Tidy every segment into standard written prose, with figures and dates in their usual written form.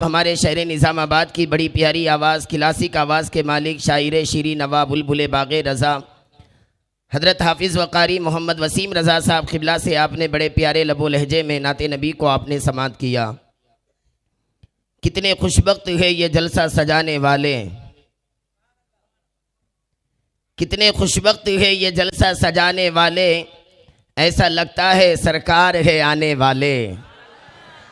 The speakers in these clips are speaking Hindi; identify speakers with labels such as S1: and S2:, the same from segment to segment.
S1: हमारे शहर निज़ामाबाद की बड़ी प्यारी आवाज़, क्लासिक आवाज़ के मालिक, शायर शीरी नवा बुलबुल बाग़े रज़ा हज़रत हाफिज़ वक़ारी मोहम्मद वसीम रज़ा साहब क़िबला से आपने बड़े प्यारे लबो लहजे में नाते नबी को आपने समात किया। कितने खुशबख्त है ये जलसा सजाने वाले, कितने खुशबख्त है ये जलसा सजाने वाले, ऐसा लगता है सरकार है आने वाले।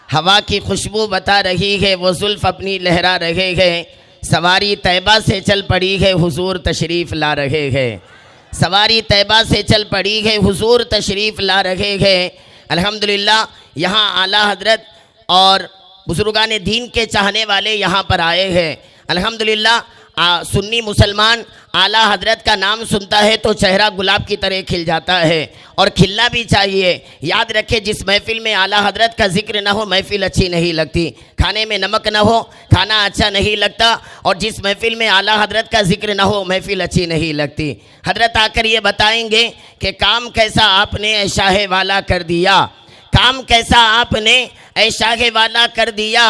S1: हवा की खुशबू बता रही है वो जुल्फ़ अपनी लहरा रहे हैं, सवारी तैबा से चल पड़ी है हुजूर तशरीफ़ ला रहे हैं, सवारी तैबा से चल पड़ी है हुजूर तशरीफ़ ला रहे हैं। अल्हम्दुलिल्लाह यहाँ आला हज़रत और बुज़ुर्गान दीन के चाहने वाले यहाँ पर आए हैं। अल्हम्दुलिल्लाह सुन्नी मुसलमान आला हज़रत का नाम सुनता है तो चेहरा गुलाब की तरह खिल जाता है, और खिलना भी चाहिए। याद रखें, जिस महफ़िल में आला हज़रत का जिक्र ना हो महफ़िल अच्छी नहीं लगती, खाने में नमक ना हो खाना अच्छा नहीं लगता, और जिस महफ़िल में आला हज़रत का जिक्र ना हो महफ़िल अच्छी नहीं लगती। हज़रत आकर ये बताएंगे कि काम कैसा आपने ऐशाहे वाला कर दिया, काम कैसा आपने ऐशाहे वाला कर दिया,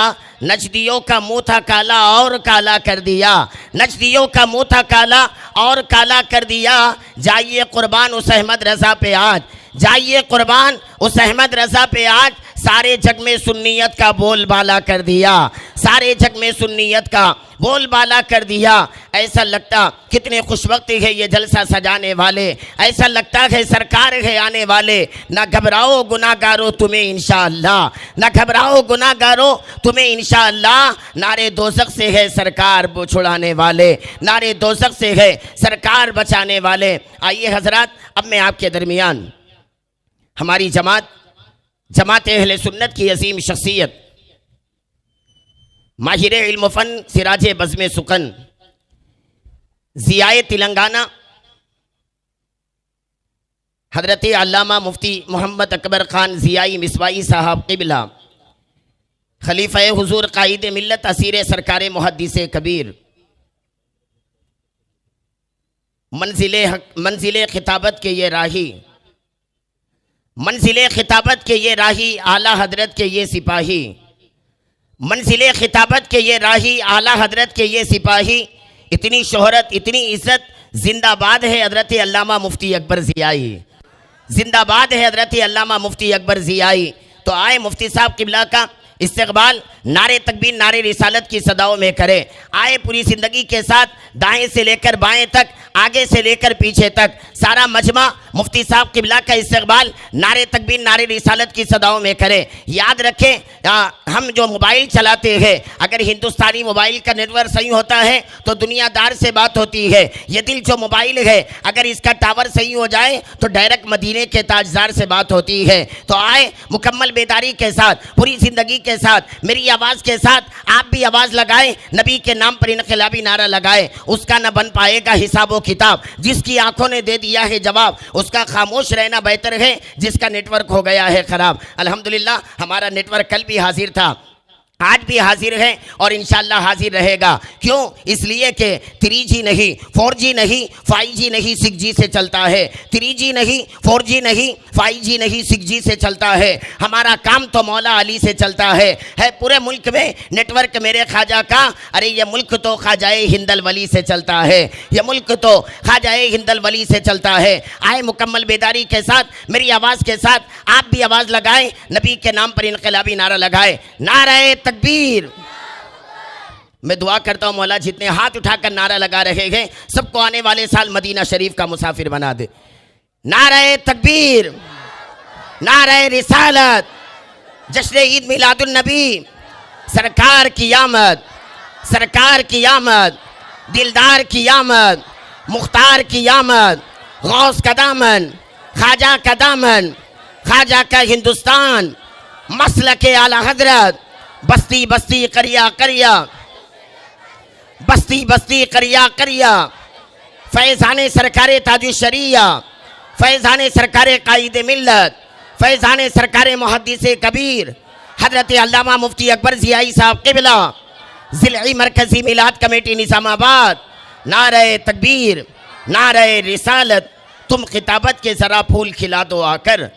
S1: नजदियों का मुँह था काला और काला कर दिया, नजदियों का मुँह था काला और काला कर दिया। जाइए कुर्बान उस अहमद रज़ा पे आज, जाइए कुर्बान उस अहमद रज़ा पे आज, सारे जग में सुन्नियत का बोलबाला कर दिया, सारे जग में सुन्नियत का बोलबाला कर दिया। ऐसा लगता कितने खुशबख्त है ये जलसा सजाने वाले, ऐसा लगता है सरकार है आने वाले। ना घबराओ गुनाहगारों तुम्हें इंशाअल्लाह, ना घबराओ गुनाहगारों तुम्हें इंशाअल्लाह, नारे दोज़ख से है सरकार छुड़ाने वाले, नारे दोज़ख से है सरकार बचाने वाले। आइए हजरात, अब मैं आपके दरमियान हमारी जमात अहले सुन्नत की अजीम शख्सियत, माहिर इल्म फ़न, सिराज बज़्म सुकन, ज़ियाए तेलंगाना, हज़रत अल्लामा मुफ्ती मोहम्मद अकबर ख़ान ज़ियाई मिसवाई साहब क़िबला, खलीफ़ा हुज़ूर क़ाइद मिल्लत असीर सरकार मुहद्दिस कबीर, मंजिले खिताबत के ये राही, मंजिले खिताबत के ये राही, आला हज़रत के ये सिपाही, मंजिले खिताबत के ये राही, आला हज़रत के ये सिपाही। इतनी शोहरत इतनी इज़्ज़त, जिंदाबाद है हज़रत अल्लामा मुफ्ती अकबर ज़ियाई, जिंदाबाद है हज़रत अल्लामा मुफ्ती अकबर ज़ियाई। तो आए मुफ्ती साहब क़िबला का इस्तक़बाल नारे तकबीर नारे रिसालत की सदाओं में करे। आए पूरी ज़िंदगी के साथ दाएं से लेकर बाएं तक, आगे से लेकर पीछे तक सारा मजमा मुफ्ती साहब क़िबला का इस्तक़बाल नारे तकबीर नारे रिसालत की सदाओं में करे। याद रखें, हम जो मोबाइल चलाते हैं, अगर हिंदुस्तानी मोबाइल का नेटवर्क सही होता है तो दुनियादार से बात होती है। ये दिल जो मोबाइल है, अगर इसका टावर सही हो जाए तो डायरेक्ट मदीने के ताजदार से बात होती है। तो आए मुकम्मल बेदारी के साथ, पूरी ज़िंदगी के साथ, मेरी आवाज़ के साथ आप भी आवाज़ लगाएं, नबी के नाम पर इनक़िलाबी नारा लगाएं। उसका न बन पाएगा हिसाब व किताब, जिसकी आंखों ने दे दिया है जवाब, उसका खामोश रहना बेहतर है जिसका नेटवर्क हो गया है ख़राब। अल्हम्दुलिल्लाह हमारा नेटवर्क कल भी हाजिर था, आज भी हाजिर है और इंशाअल्लाह हाजिर रहेगा। क्यों? इसलिए कि 3G नहीं 4G नहीं 5G नहीं 6G से चलता है, 3G नहीं 4G नहीं 5G नहीं 6G से चलता है। हमारा काम तो मौला अली से चलता है पूरे मुल्क में नेटवर्क मेरे ख्वाजा का। अरे ये मुल्क तो ख्वाजाए हिंदल वली से चलता है, ये मुल्क तो ख्वाजाए हिंदल वली से चलता है। आए मुकम्मल बेदारी के साथ मेरी आवाज़ के साथ आप भी आवाज़ लगाएं, नबी के नाम पर इनक़िलाबी नारा लगाएं, नारे तकबीर। मैं दुआ करता हूँ मौला जितने हाथ उठाकर नारा लगा रहे हैं सबको आने वाले साल मदीना शरीफ का मुसाफिर बना दे। नारे तकबीर, नारे रिसालत, जश्न ईद मिलादुन नबी, सरकार की आमद, सरकार की आमद, दिलदार की आमद, मुख्तार की आमद, गौस का दामन, ख्वाजा का दामन, ख्वाजा का हिंदुस्तान, मसलक आला हजरत, बस्ती बस्ती करिया करिया, बस्ती बस्ती करिया करिया, फैज़ाने सरकारे ताजुल शरिया, फैज़ाने सरकारे क़ाइद मिल्लत, फैज़ाने सरकारे मुहद्दिसे कबीर, हज़रत अल्लामा मुफ्ती अकबर ज़ियाई साहब क़िबला, ज़िलई मरकज़ी मिलाद कमेटी निज़ामाबाद। नारे तकबीर, नारे रिसालत, तुम खिताबत के ज़रा फूल खिला दो आकर,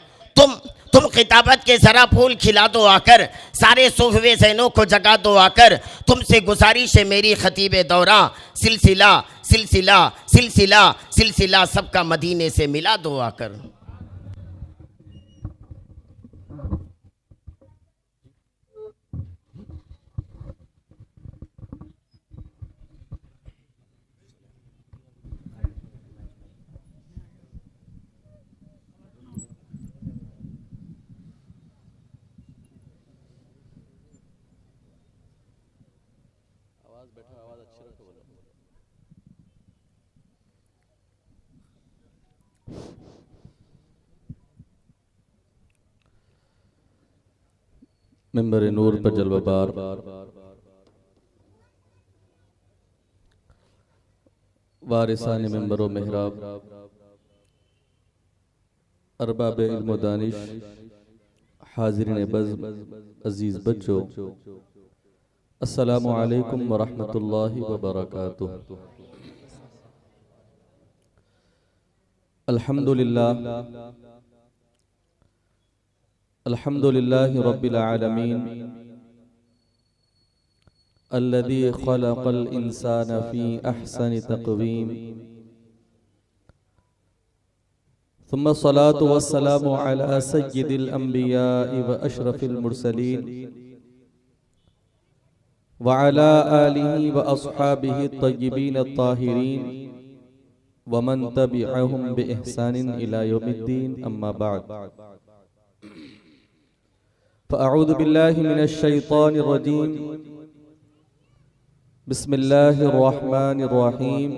S1: तुम खिताबत के जरा फूल खिला दो आकर, सारे सूफे ज़हनों को जगा दो आकर। तुमसे गुजारिश है मेरी खतीब दौरा, सिलसिला सिलसिला सिलसिला सिलसिला सबका मदीने से मिला दो आकर।
S2: मिंबर नूर पर जलवाबार वारिसान मिंबर व मेहराब, अरबाब इल्म व दानिश, हाज़िरीन बज़्म, अज़ीज़ बच्चों, अस्सलामु अलैकुम व रहमतुल्लाहि व बरकातुहू। अल्हम्दुलिल्लाह अल्हम्दुलिल्लाहि रब्बिल आलमीन अल्लज़ी खलक़ल इंसान फ़ी अहसनि तक़वीम, सुम्मा सलातु वस्सलामु अला सय्यिदिल अंबियाइ व अशरफिल मुरसलीन व अला आलिहि व अस्हाबिहि तय्यिबीन अत्ताहिरीन व मन तबिअहुम बि इहसानिन इला यौमिद्दीन, अम्मा बअद। फ़अऊज़ु बिल्लाहि मिनश शैतानिर रजीम, बिस्मिल्लाहिर रहमानिर रहीम,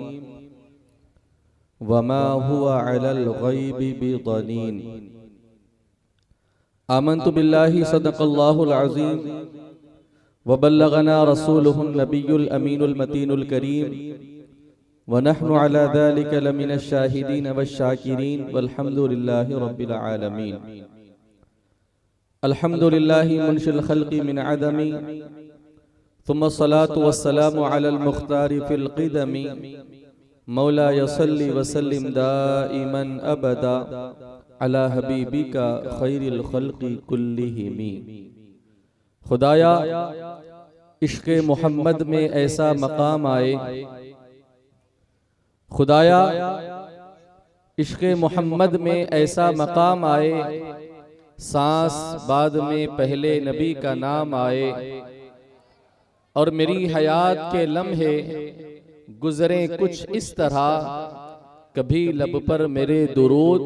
S2: वमा हुवा अलल गैबि बिदनीन, आमन्तु बिल्लाहि सदक़ल्लाहुल अज़ीम व बल्लगना रसूलुहुन नबियुल अमीनुल मतीनुल करीम व नहनु अला ज़ालिका लमिनश शाहिदीन वश्शाकिरीन वल्हम्दुलिल्लाहि रब्बिल आलमीन। अल्हम्दुलिल्लाहि मुनशिल खल्क़ि मिन अदमी, सुम्मा सलातु वस्सलामु अलल मुख्तारि फिल क़िदमी, मौला यसल्लि वसल्लिम दाइमन अबदा अला हबीबिका खैरिल खल्क़ि कुल्लिहिमी। खुदाया इश्क़े मोहम्मद में ऐसा मकाम आए, खुदाया इश्क़े मोहम्मद में ऐसा मकाम आए, सांस बाद में पहले नबी का नाम आए, और मेरी हयात के लम्हे गुजरे कुछ इस तरह, कभी लब पर मेरे दुरूद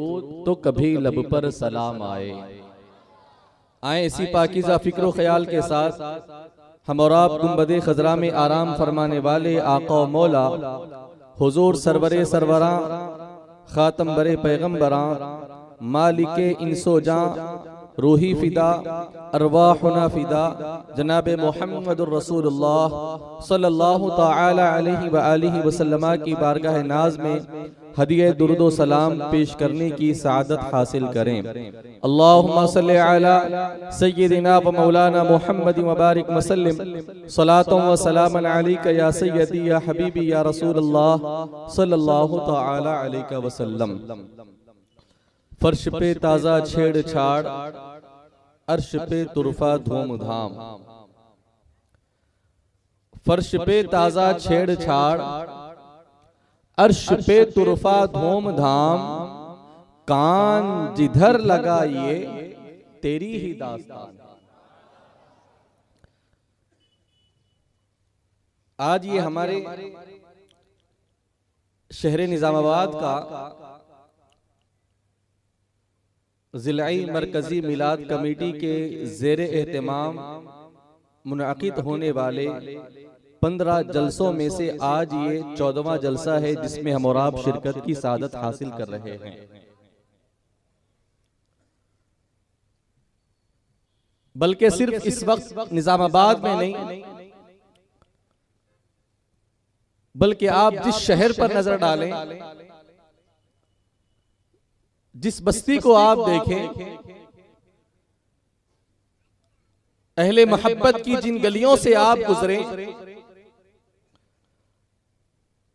S2: तो कभी लब पर सलाम आए। आए इसी पाकीज़ा फिक्र ख्याल के साथ हम और आप गुंबदे खजरा में आराम फरमाने वाले आका व मौला हुजूर सरवरे सरवरां खातम बरे पैगम्बरां मालिके इंसो जां रूही फिदा अरवाहुना फिदा जनाबे मोहम्मदुर रसूलुल्लाह सल्लल्लाहु तआला अलैहि व आलिहि वसल्लम की बारगाह नाज में हदिया दुरूद सलाम पेश करने की सआदत हासिल करें। अल्लाहुम्मा सल्लि अला सय्यिदिना व मौलाना मुहम्मद व बारिक वसल्लिम सलातन व सलामन अलैका या सय्यदी या हबीबी या रसूलुल्लाह सल्लल्लाहु तआला अलैहि वसल्लम। फर्श पे ताजा छेड़छाड़, अर्श पे तुरफा धूमधाम। फर्श पे ताजा छेड़छाड़, अर्श पे तुरफा धूमधाम, कान जिधर लगाइए तेरी ही दास्तान। आज ये हमारे शहर निजामाबाद का ज़िलाई मरकजी मिलाद कमेटी के ज़ेरे एहतमाम मुनअक़िद होने वाले 15 जलसों में से आज ये 14वां जलसा है, जिसमें हम और आप शिरकत की सादत हासिल कर रहे हैं। बल्कि सिर्फ इस वक्त निजामाबाद में नहीं, बल्कि आप जिस शहर पर नजर डालें, जिस बस्ती को आप देखें, अहले मोहब्बत की जिन गलियों से आप गुजरे,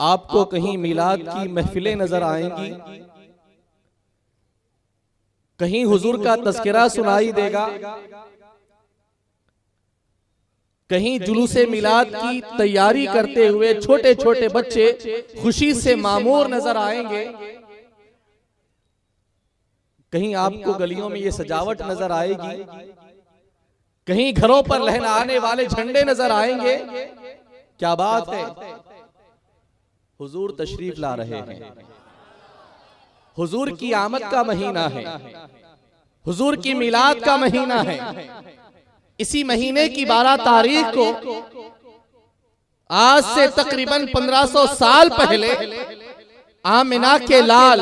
S2: आपको कहीं मिलाद की महफिलें नजर आएंगी, कहीं हुजूर का तज़किरा सुनाई देगा, कहीं जुलूसे मिलाद की तैयारी करते हुए छोटे छोटे बच्चे खुशी से मामूर नजर आएंगे, कहीं आपको गलियों में ये सजावट नजर आएगी, कहीं घरों पर लहराने वाले झंडे नजर आएंगे। क्या बात है, हुजूर तशरीफ ला रहे हैं, हुजूर की आमद का महीना है, हुजूर की मिलाद का महीना है। इसी महीने की 12 तारीख को आज से तकरीबन 1500 साल पहले आमिना के लाल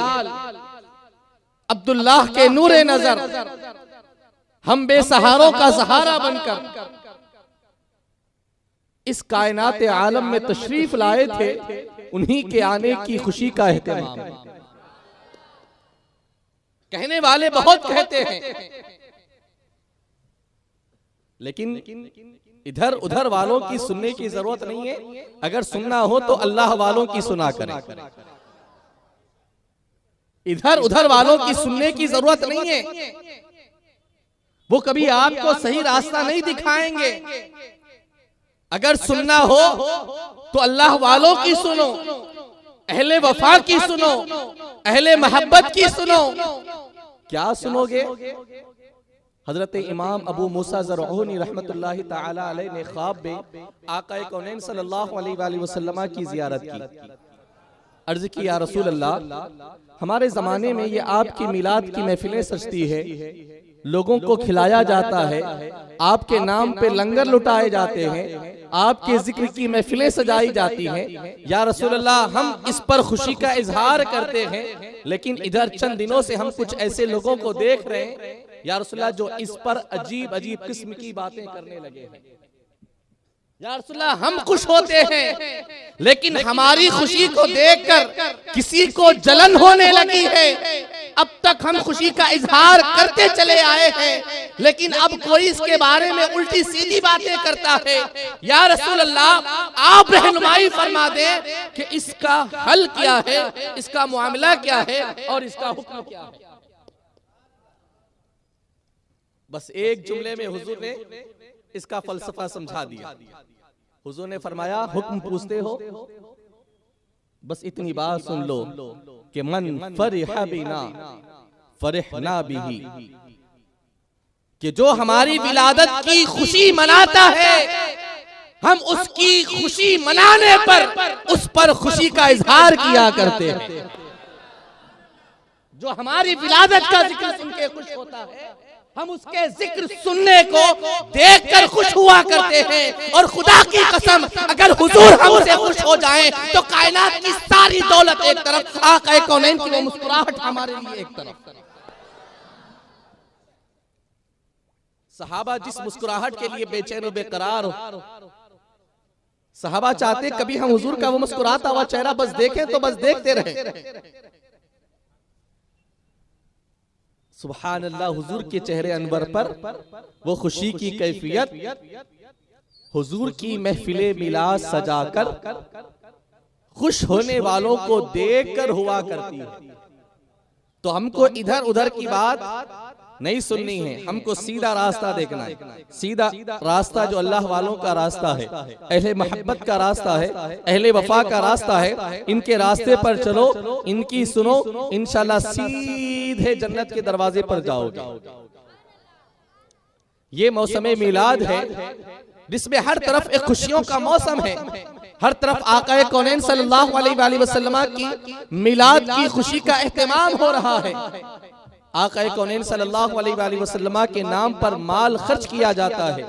S2: अब्दुल्लाह के नूरे नजर हम बेसहारों का सहारा बनकर इस कायनात आलम में तशरीफ लाए थे। उन्हीं के आने की खुशी का एहतमाम। कहने वाले बहुत कहते हैं, लेकिन इधर उधर वालों की सुनने की जरूरत नहीं है। अगर सुनना हो तो अल्लाह वालों की सुना करें। इधर उधर वालों की सुनने की जरूरत नहीं है, वो कभी आपको सही रास्ता नहीं दिखाएंगे। अगर सुनना हो तो अल्लाह वालों की सुनो, अहले वफा की सुनो, अहले मोहब्बत की सुनो। क्या सुनोगे? हजरत इमाम अबू मूसा ज़रऊनी रहमतुल्लाहि ताला अलैह ने ख्वाब में आका कौनैन सल्लल्लाहु अलैहि वसल्लम की जियारत की। अर्ज की, या रसूल अल्लाह, हमारे ज़माने में ये आपकी मिलाद की महफिलें सजती है, लोगों को खिलाया जाता है, आपके नाम पे लंगर लुटाए जाते हैं, आपके जिक्र की महफिलें सजाई जाती हैं। या रसूल अल्लाह, हम इस पर खुशी का इजहार करते हैं, लेकिन इधर चंद दिनों से हम कुछ ऐसे लोगों को देख रहे हैं या रसूल अल्लाह जो इस पर अजीब अजीब किस्म की बातें करने लगे हैं। या रसूल अल्लाह, हम खुश होते हैं, लेकिन हमारी खुशी को देखकर किसी को जलन होने लगी है। अब तक हम खुशी का इजहार करते चले आए हैं, लेकिन अब कोई इसके बारे में उल्टी सीधी बातें करता है। या रसूल अल्लाह, आप रहनुमाई फरमा दें कि इसका हल क्या है, इसका मामला क्या है और इसका हुक्म क्या है। बस एक जुमले में हुजूर ने इसका फलसफा समझा दिया। हुजूर ने फरमाया, हुक्म पूछते हो, बस इतनी बात सुन लो कि मन फरिहा बिना फरिहना बिही, कि जो हमारी विलादत की खुशी मनाता है, हम उसकी खुशी मनाने पर उस पर खुशी का इजहार किया करते हैं। जो हमारी विलादत का जिक्र सुन के खुश होता है, हम उसके जिक्र सुनने को देखकर खुश हुआ करते हैं। और खुदा की कसम, अगर हुजूर हमसे खुश हो जाएं तो कायनात की सारी दौलत एक तरफ, आका कौनैन की वो मुस्कुराहट हमारे लिए एक तरफ। सहाबा जिस मुस्कुराहट के लिए बेचैन और बेकरार हो, सहाबा चाहते कभी हम हुजूर का वो मुस्कुराता हुआ चेहरा बस देखें तो बस देखते रहे। सुभान अल्लाह, हुजूर के चेहरे अनवर पर वो खुशी की कैफियत, हुजूर की महफिले मिलाद सजाकर खुश होने वालों को देखकर हुआ करती है। तो हमको इधर उधर की बात नहीं सुननी है, हमको सीधा रास्ता देखना है। सीधा रास्ता जो अल्लाह वालों का रास्ता है, अहले मोहब्बत का रास्ता है, अहले वफा का रास्ता है। इनके रास्ते पर चलो, इनकी सुनो, इंशाल्लाह सीधे जन्नत के दरवाजे पर जाओगे। ये मौसम मिलाद है जिसमें हर तरफ एक खुशियों का मौसम है। हर तरफ आका कौनैन सल्लल्लाहु अलैहि वसल्लम की मिलाद की खुशी का एहतमाम हो रहा है। आका कौनैन सल्लल्लाहु अलैहि वसल्लम के नाम पर माल खर्च किया जाता है,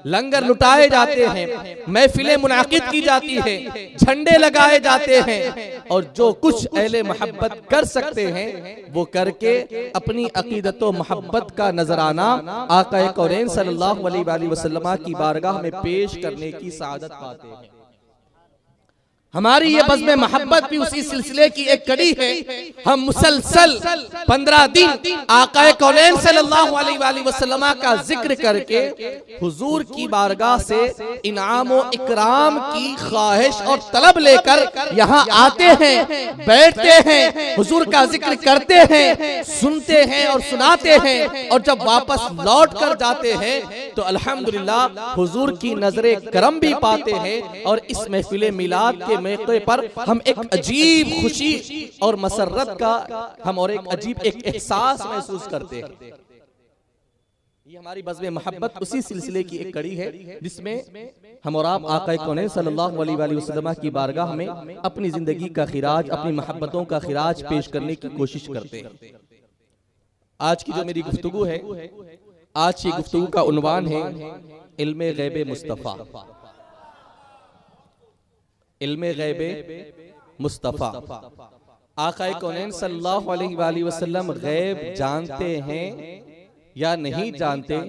S2: लंगर लुटाए जाते हैं, महफिलें मुनाकिद की जाती है, झंडे लगाए जाते हैं। और जो कुछ अहले मोहब्बत कर सकते हैं वो करके अपनी अकीदत व मोहब्बत का नजराना आका कौनैन सल्लल्लाहु अलैहि वसल्लम की बारगाह में पेश करने की सआदत पाते हैं। हमारी ये बज़्म मोहब्बत भी उसी सिलसिले की एक कड़ी है। हम मुसलसल 15 दिन आक़ाए कौनैन सल्लल्लाहु अलैहि वसल्लम का जिक्र करके हुजूर की बारगाह से इनाम व इकराम की ख्वाहिश और तलब लेकर यहाँ आते हैं, बैठते हैं, हुजूर का जिक्र करते हैं, सुनते हैं और सुनाते हैं, और जब वापस लौट कर जाते हैं तो अल्हम्दुलिल्लाह हुजूर की नजरे करम भी पाते हैं। और इस महफिल मिलाद के मौके पर हम एक अजीब खुशी और मसरत का और एक अजीब एक एहसास महसूस करते हैं। ये हमारी बज़्म मोहब्बत उसी सिलसिले की एक कड़ी है जिसमें हम और आप आक़ाए कौनैन सल्लल्लाहु अलैहि वसल्लम की बारगाह में अपनी जिंदगी का खिराज, अपनी मोहब्बतों का खिराज पेश करने की कोशिश करते हैं। आज की जो मेरी गुफ्तगू है, आज की गुफ्तगू का उन्वान है इल्मे गैब मुस्तफ़ा। इल्मे गैब मुस्तफ़ा। आक़ाए कौनैन सल्लल्लाहु अलैहि वसल्लम गैब जानते हैं या नहीं जानते,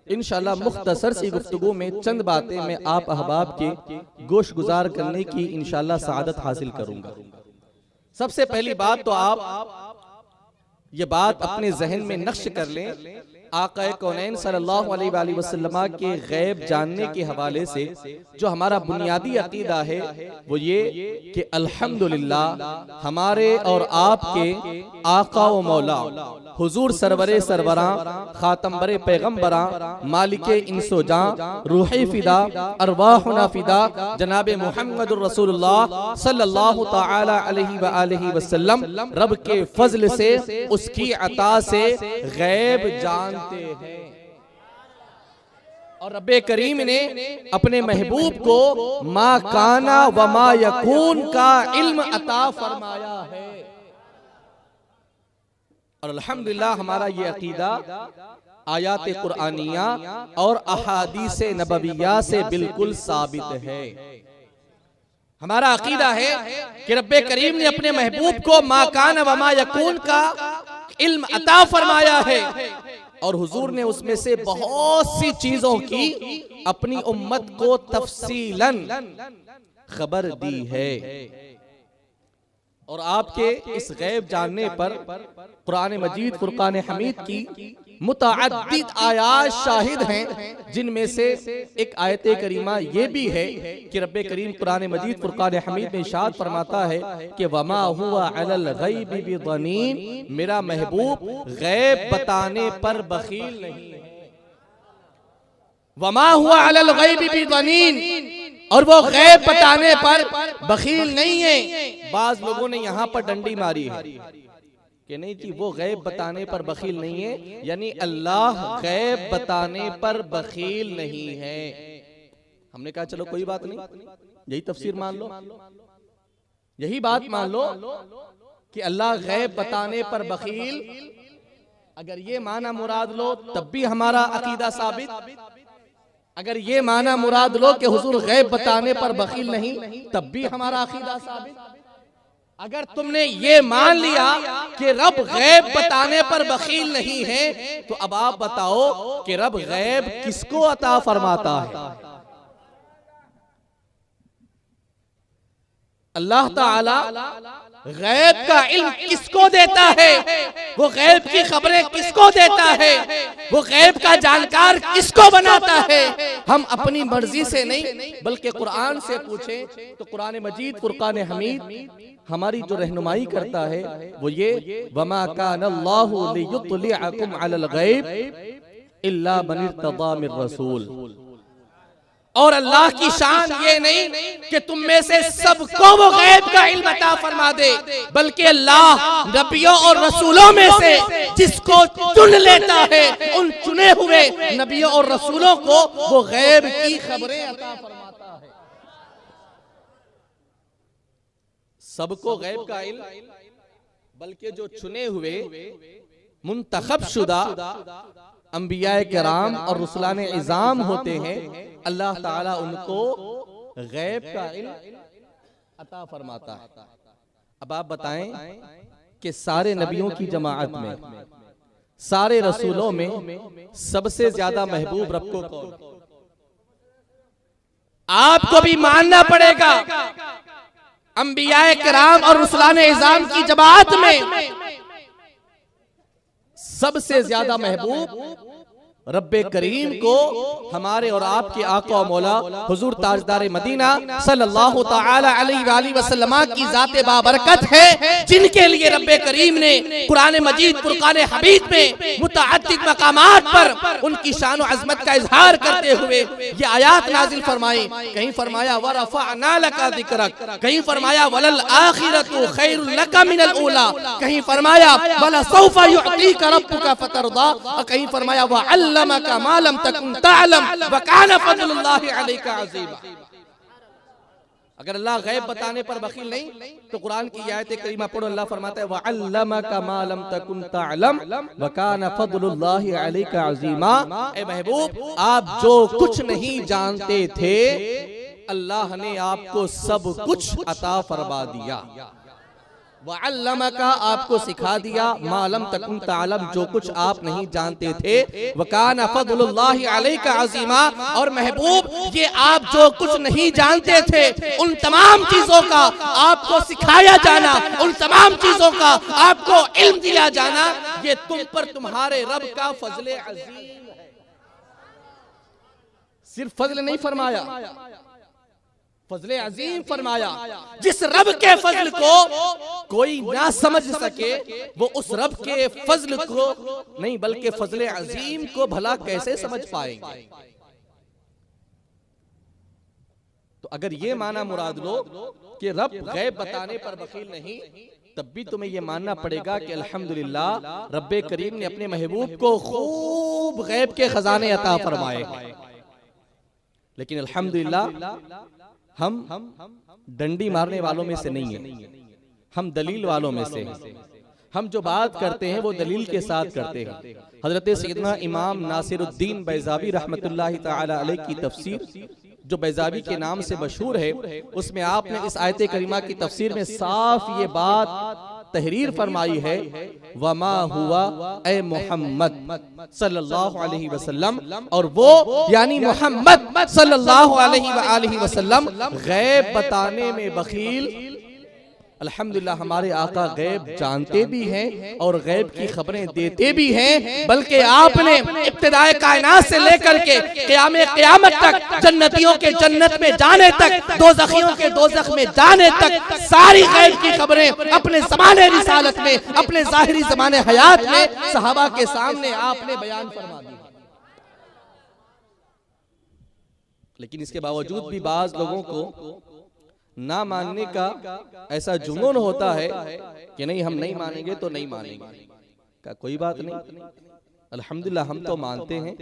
S2: इंशाअल्लाह मुख्तसर सी गुफ्तगू में चंद बातें मैं आप अहबाब के गोश गुजार करने की इंशाअल्लाह सआदत हासिल करूंगा। सबसे पहली बात तो आप ये बात अपने जहन में नक्श कर लें, आक़ाए कौनैन सल्लल्लाहु अलैहि वसल्लम के गैब जानने के हवाले से जो हमारा बुनियादी अकीदा है वो ये कि अल्हम्दुलिल्लाह हमारे और आपके आका व मौला हुजूर सरवरे सरवरां खातमबरे पैगम्बरां मालिके इंसो जां रूहे फिदा अरवाहुना फिदा जनाबे मुहम्मदुर रसूलुल्लाह सल्लल्लाहु तआला अलैहि व आलिहि वसल्लम रब के फजल से, उसकी अता से गैब जानते हैं। और रब्बे करीम ने अपने महबूब को मा काना व मा यकून का इल्म अता फरमाया है। और अल्हम्दुलिल्लाह हमारा ये अकीदा आयात कुरानिया और अहादीस नबविया से बिल्कुल साबित है। हमारा अकीदा है कि रब्बे करीम ने अपने महबूब को मा काना व मा यकून का इल्म अता फरमाया है, और हुजूर ने उसमें से बहुत सी चीजों की अपनी उम्मत को तफसीलन खबर दी है। और आपके इस गैब जानने पर कुरान मजीद फुरकान हमीद की मुतअद्दिद आयात शाहिद हैं, जिनमें से एक आयत करीमा ये भी है कि रब्बे करीम कुरान मजीद फुरकान हमीद में इरशाद फरमाता है कि वमा हुआ अलल गैबि बिदनीन, मेरा महबूब गैब बताने पर बखील नहीं है। वमा हुआ अलल गैबि बिदनीन, और वो गैब बताने पर बखील नहीं है। बाज लोगों ने यहाँ पर डंडी मारी है कि नहीं जी वो गैब बताने पर बखील नहीं है, यानी अल्लाह गैब बताने पर बखील नहीं है। हमने कहा चलो कोई बात नहीं, यही तफसीर मान लो, यही बात मान लो कि अल्लाह गैब बताने पर बखील, अगर ये माना मुराद लो तब भी हमारा अकीदा साबित। अगर ये माना मुराद लो कि हुजूर गैब बताने पर बखील नहीं, तब भी हमारा अकीदा साबित। अगर तुमने ये मान लिया कि रब गैब बताने पर बखील नहीं है, तो अब आप बताओ कि रब गैब किसको अता फरमाता है? अल्लाह ताला गैब का इल्म किसको देता है? वो गैब की खबरें किसको देता है? वो गैब का जानकार किसको बनाता है? हम अपनी मर्जी से नहीं बल्कि कुरान से पूछें तो कुरान मजीद फुरकान हमीद हमारी जो रहनुमाई करता है वो ये, वमा कानल्लाहु लियुत्लिअकुम अलल गैब इल्ला मन इर्तदा मिर रसूल। और अल्लाह की शान ये नहीं कि तुम में से सबको वो गैब का इल्म अता फरमा दे, बल्कि अल्लाह नबियों और रसूलों में से जिसको चुन लेता है, उन चुने हुए नबियों और रसूलों को वो गैब की खबरें अता फरमाता है। सबको गैब का इल्म, बल्कि जो चुने हुए मुंतखब शुदा अंबियाए किराम और रुसलाने इज़ाम होते हैं, अल्लाह ताला उनको गैब का इल्म अता फरमाता है। अब आप बताएं कि सारे नबियों की जमाअत में, सारे रसूलों में सबसे ज्यादा महबूब रब को कौन? आपको भी मानना पड़ेगा अंबियाए किराम और रुसलाने इज़ाम की जमात में सबसे ज्यादा महबूब रब्बे करीम को हमारे और आपके आका और मौला हुजूर ताजदार मदीना सल्लल्लाहु तआला अलैहि वसल्लम की जाते बाबरकत है, जिनके लिए रब्बे करीम ने कुरान मजीद फुरकान हमीद में मुतअद्दिद मकामात पर उनकी शान और अज़मत का इजहार करते हुए ये आयात नाजिल फरमाई। कहीं फरमाया व रफ़अना लका ज़िक्रक, कहीं फरमाया वलल आखिरतु खैरुल लका मिनल ऊला, कहीं फरमाया वला सौफा युअतीका रब्बुका फतरदा, और कहीं फरमाया व अल्लमका मा लम तकुन तअलम व कान फज़लुल्लाहि अलैका अज़ीमा। अगर अल्लाह गैब बताने पर बखील नहीं तो कुरान की आयत करीमा पढ़ो। अल्लाह फरमाता है व अल्लमका मा लम तकुन तअलम व कान फज़लुल्लाहि अलैका अज़ीमा। ए महबूब, आप जो कुछ नहीं जानते थे अल्लाह ने आपको सब कुछ अता फरमा दिया। वअल्लमका, आपको सिखा दिया, मालम तकुन तालम, जो कुछ आप नहीं जानते थे, वकाना फज़लुल्लाहि अलैका अज़ीमा। और महबूब, ये आप जो कुछ नहीं जानते थे उन तमाम चीजों का आपको सिखाया जाना, उन तमाम चीजों का आपको इल्म दिया जाना, ये तुम पर तुम्हारे रब का फज़ल अज़ीम है। सिर्फ फज़ल नहीं फरमाया, फज़ल अज़ीम फरमाया। जिस रब के फज़ल को कोई ना समझ सके वो उस रब के फज़ल को नहीं बल्कि फज़ल अज़ीम को भला कैसे समझ पाएंगे। तो अगर ये माना मुराद लो कि रब गैब बताने पर बखील नहीं, तब भी तुम्हें यह मानना पड़ेगा कि अल्हम्दुलिल्लाह रब्बे करीम ने अपने महबूब को खूब गैब के खजाने अता फरमाए। लेकिन अल्हम्दुलिल्लाह हम डंडी मारने वालों में से नहीं है, हम दलील वालों में से हैं। हम जो बात करते हैं वो दलील के साथ करते हैं। हजरत सैयदना इमाम नासिरुद्दीन बैज़ावी रहमतुल्लाहि तआला अलैहि की तफसीर जो बैज़ावी के नाम से मशहूर है, उसमें आपने इस आयत करीमा की तफसीर में साफ ये बात तहरीर फरमाई है, वमा हुआ ए मोहम्मद सल्लल्लाहु अलैहि वसल्लम, और वो यानी मोहम्मद सल्लल्लाहु अलैहि वसल्लम गैब बताने में बखील। अल्हम्दुलिल्लाह हमारे आका गैब जानते भी हैं और गैब की खबरें देते भी हैं, बल्कि आपने इब्तिदाए कायनात से लेकर के क़यामत तक, जन्नतियों के जन्नत में जाने तक, दोज़खियों के दोज़ख में जाने तक सारी गैब की खबरें अपने ज़माने रिसालत में, अपने ज़ाहिरी ज़माने हयात में सहाबा के सामने आपने बयान फरमा दी। लेकिन इसके बावजूद भी बाज़ लोगों को ना मानने का ऐसा जुनून होता है कि नहीं हम नहीं मानेंगे तो नहीं मानेंगे। का कोई बात नहीं, अल्हम्दुलिल्लाह हम तो मानते हैं,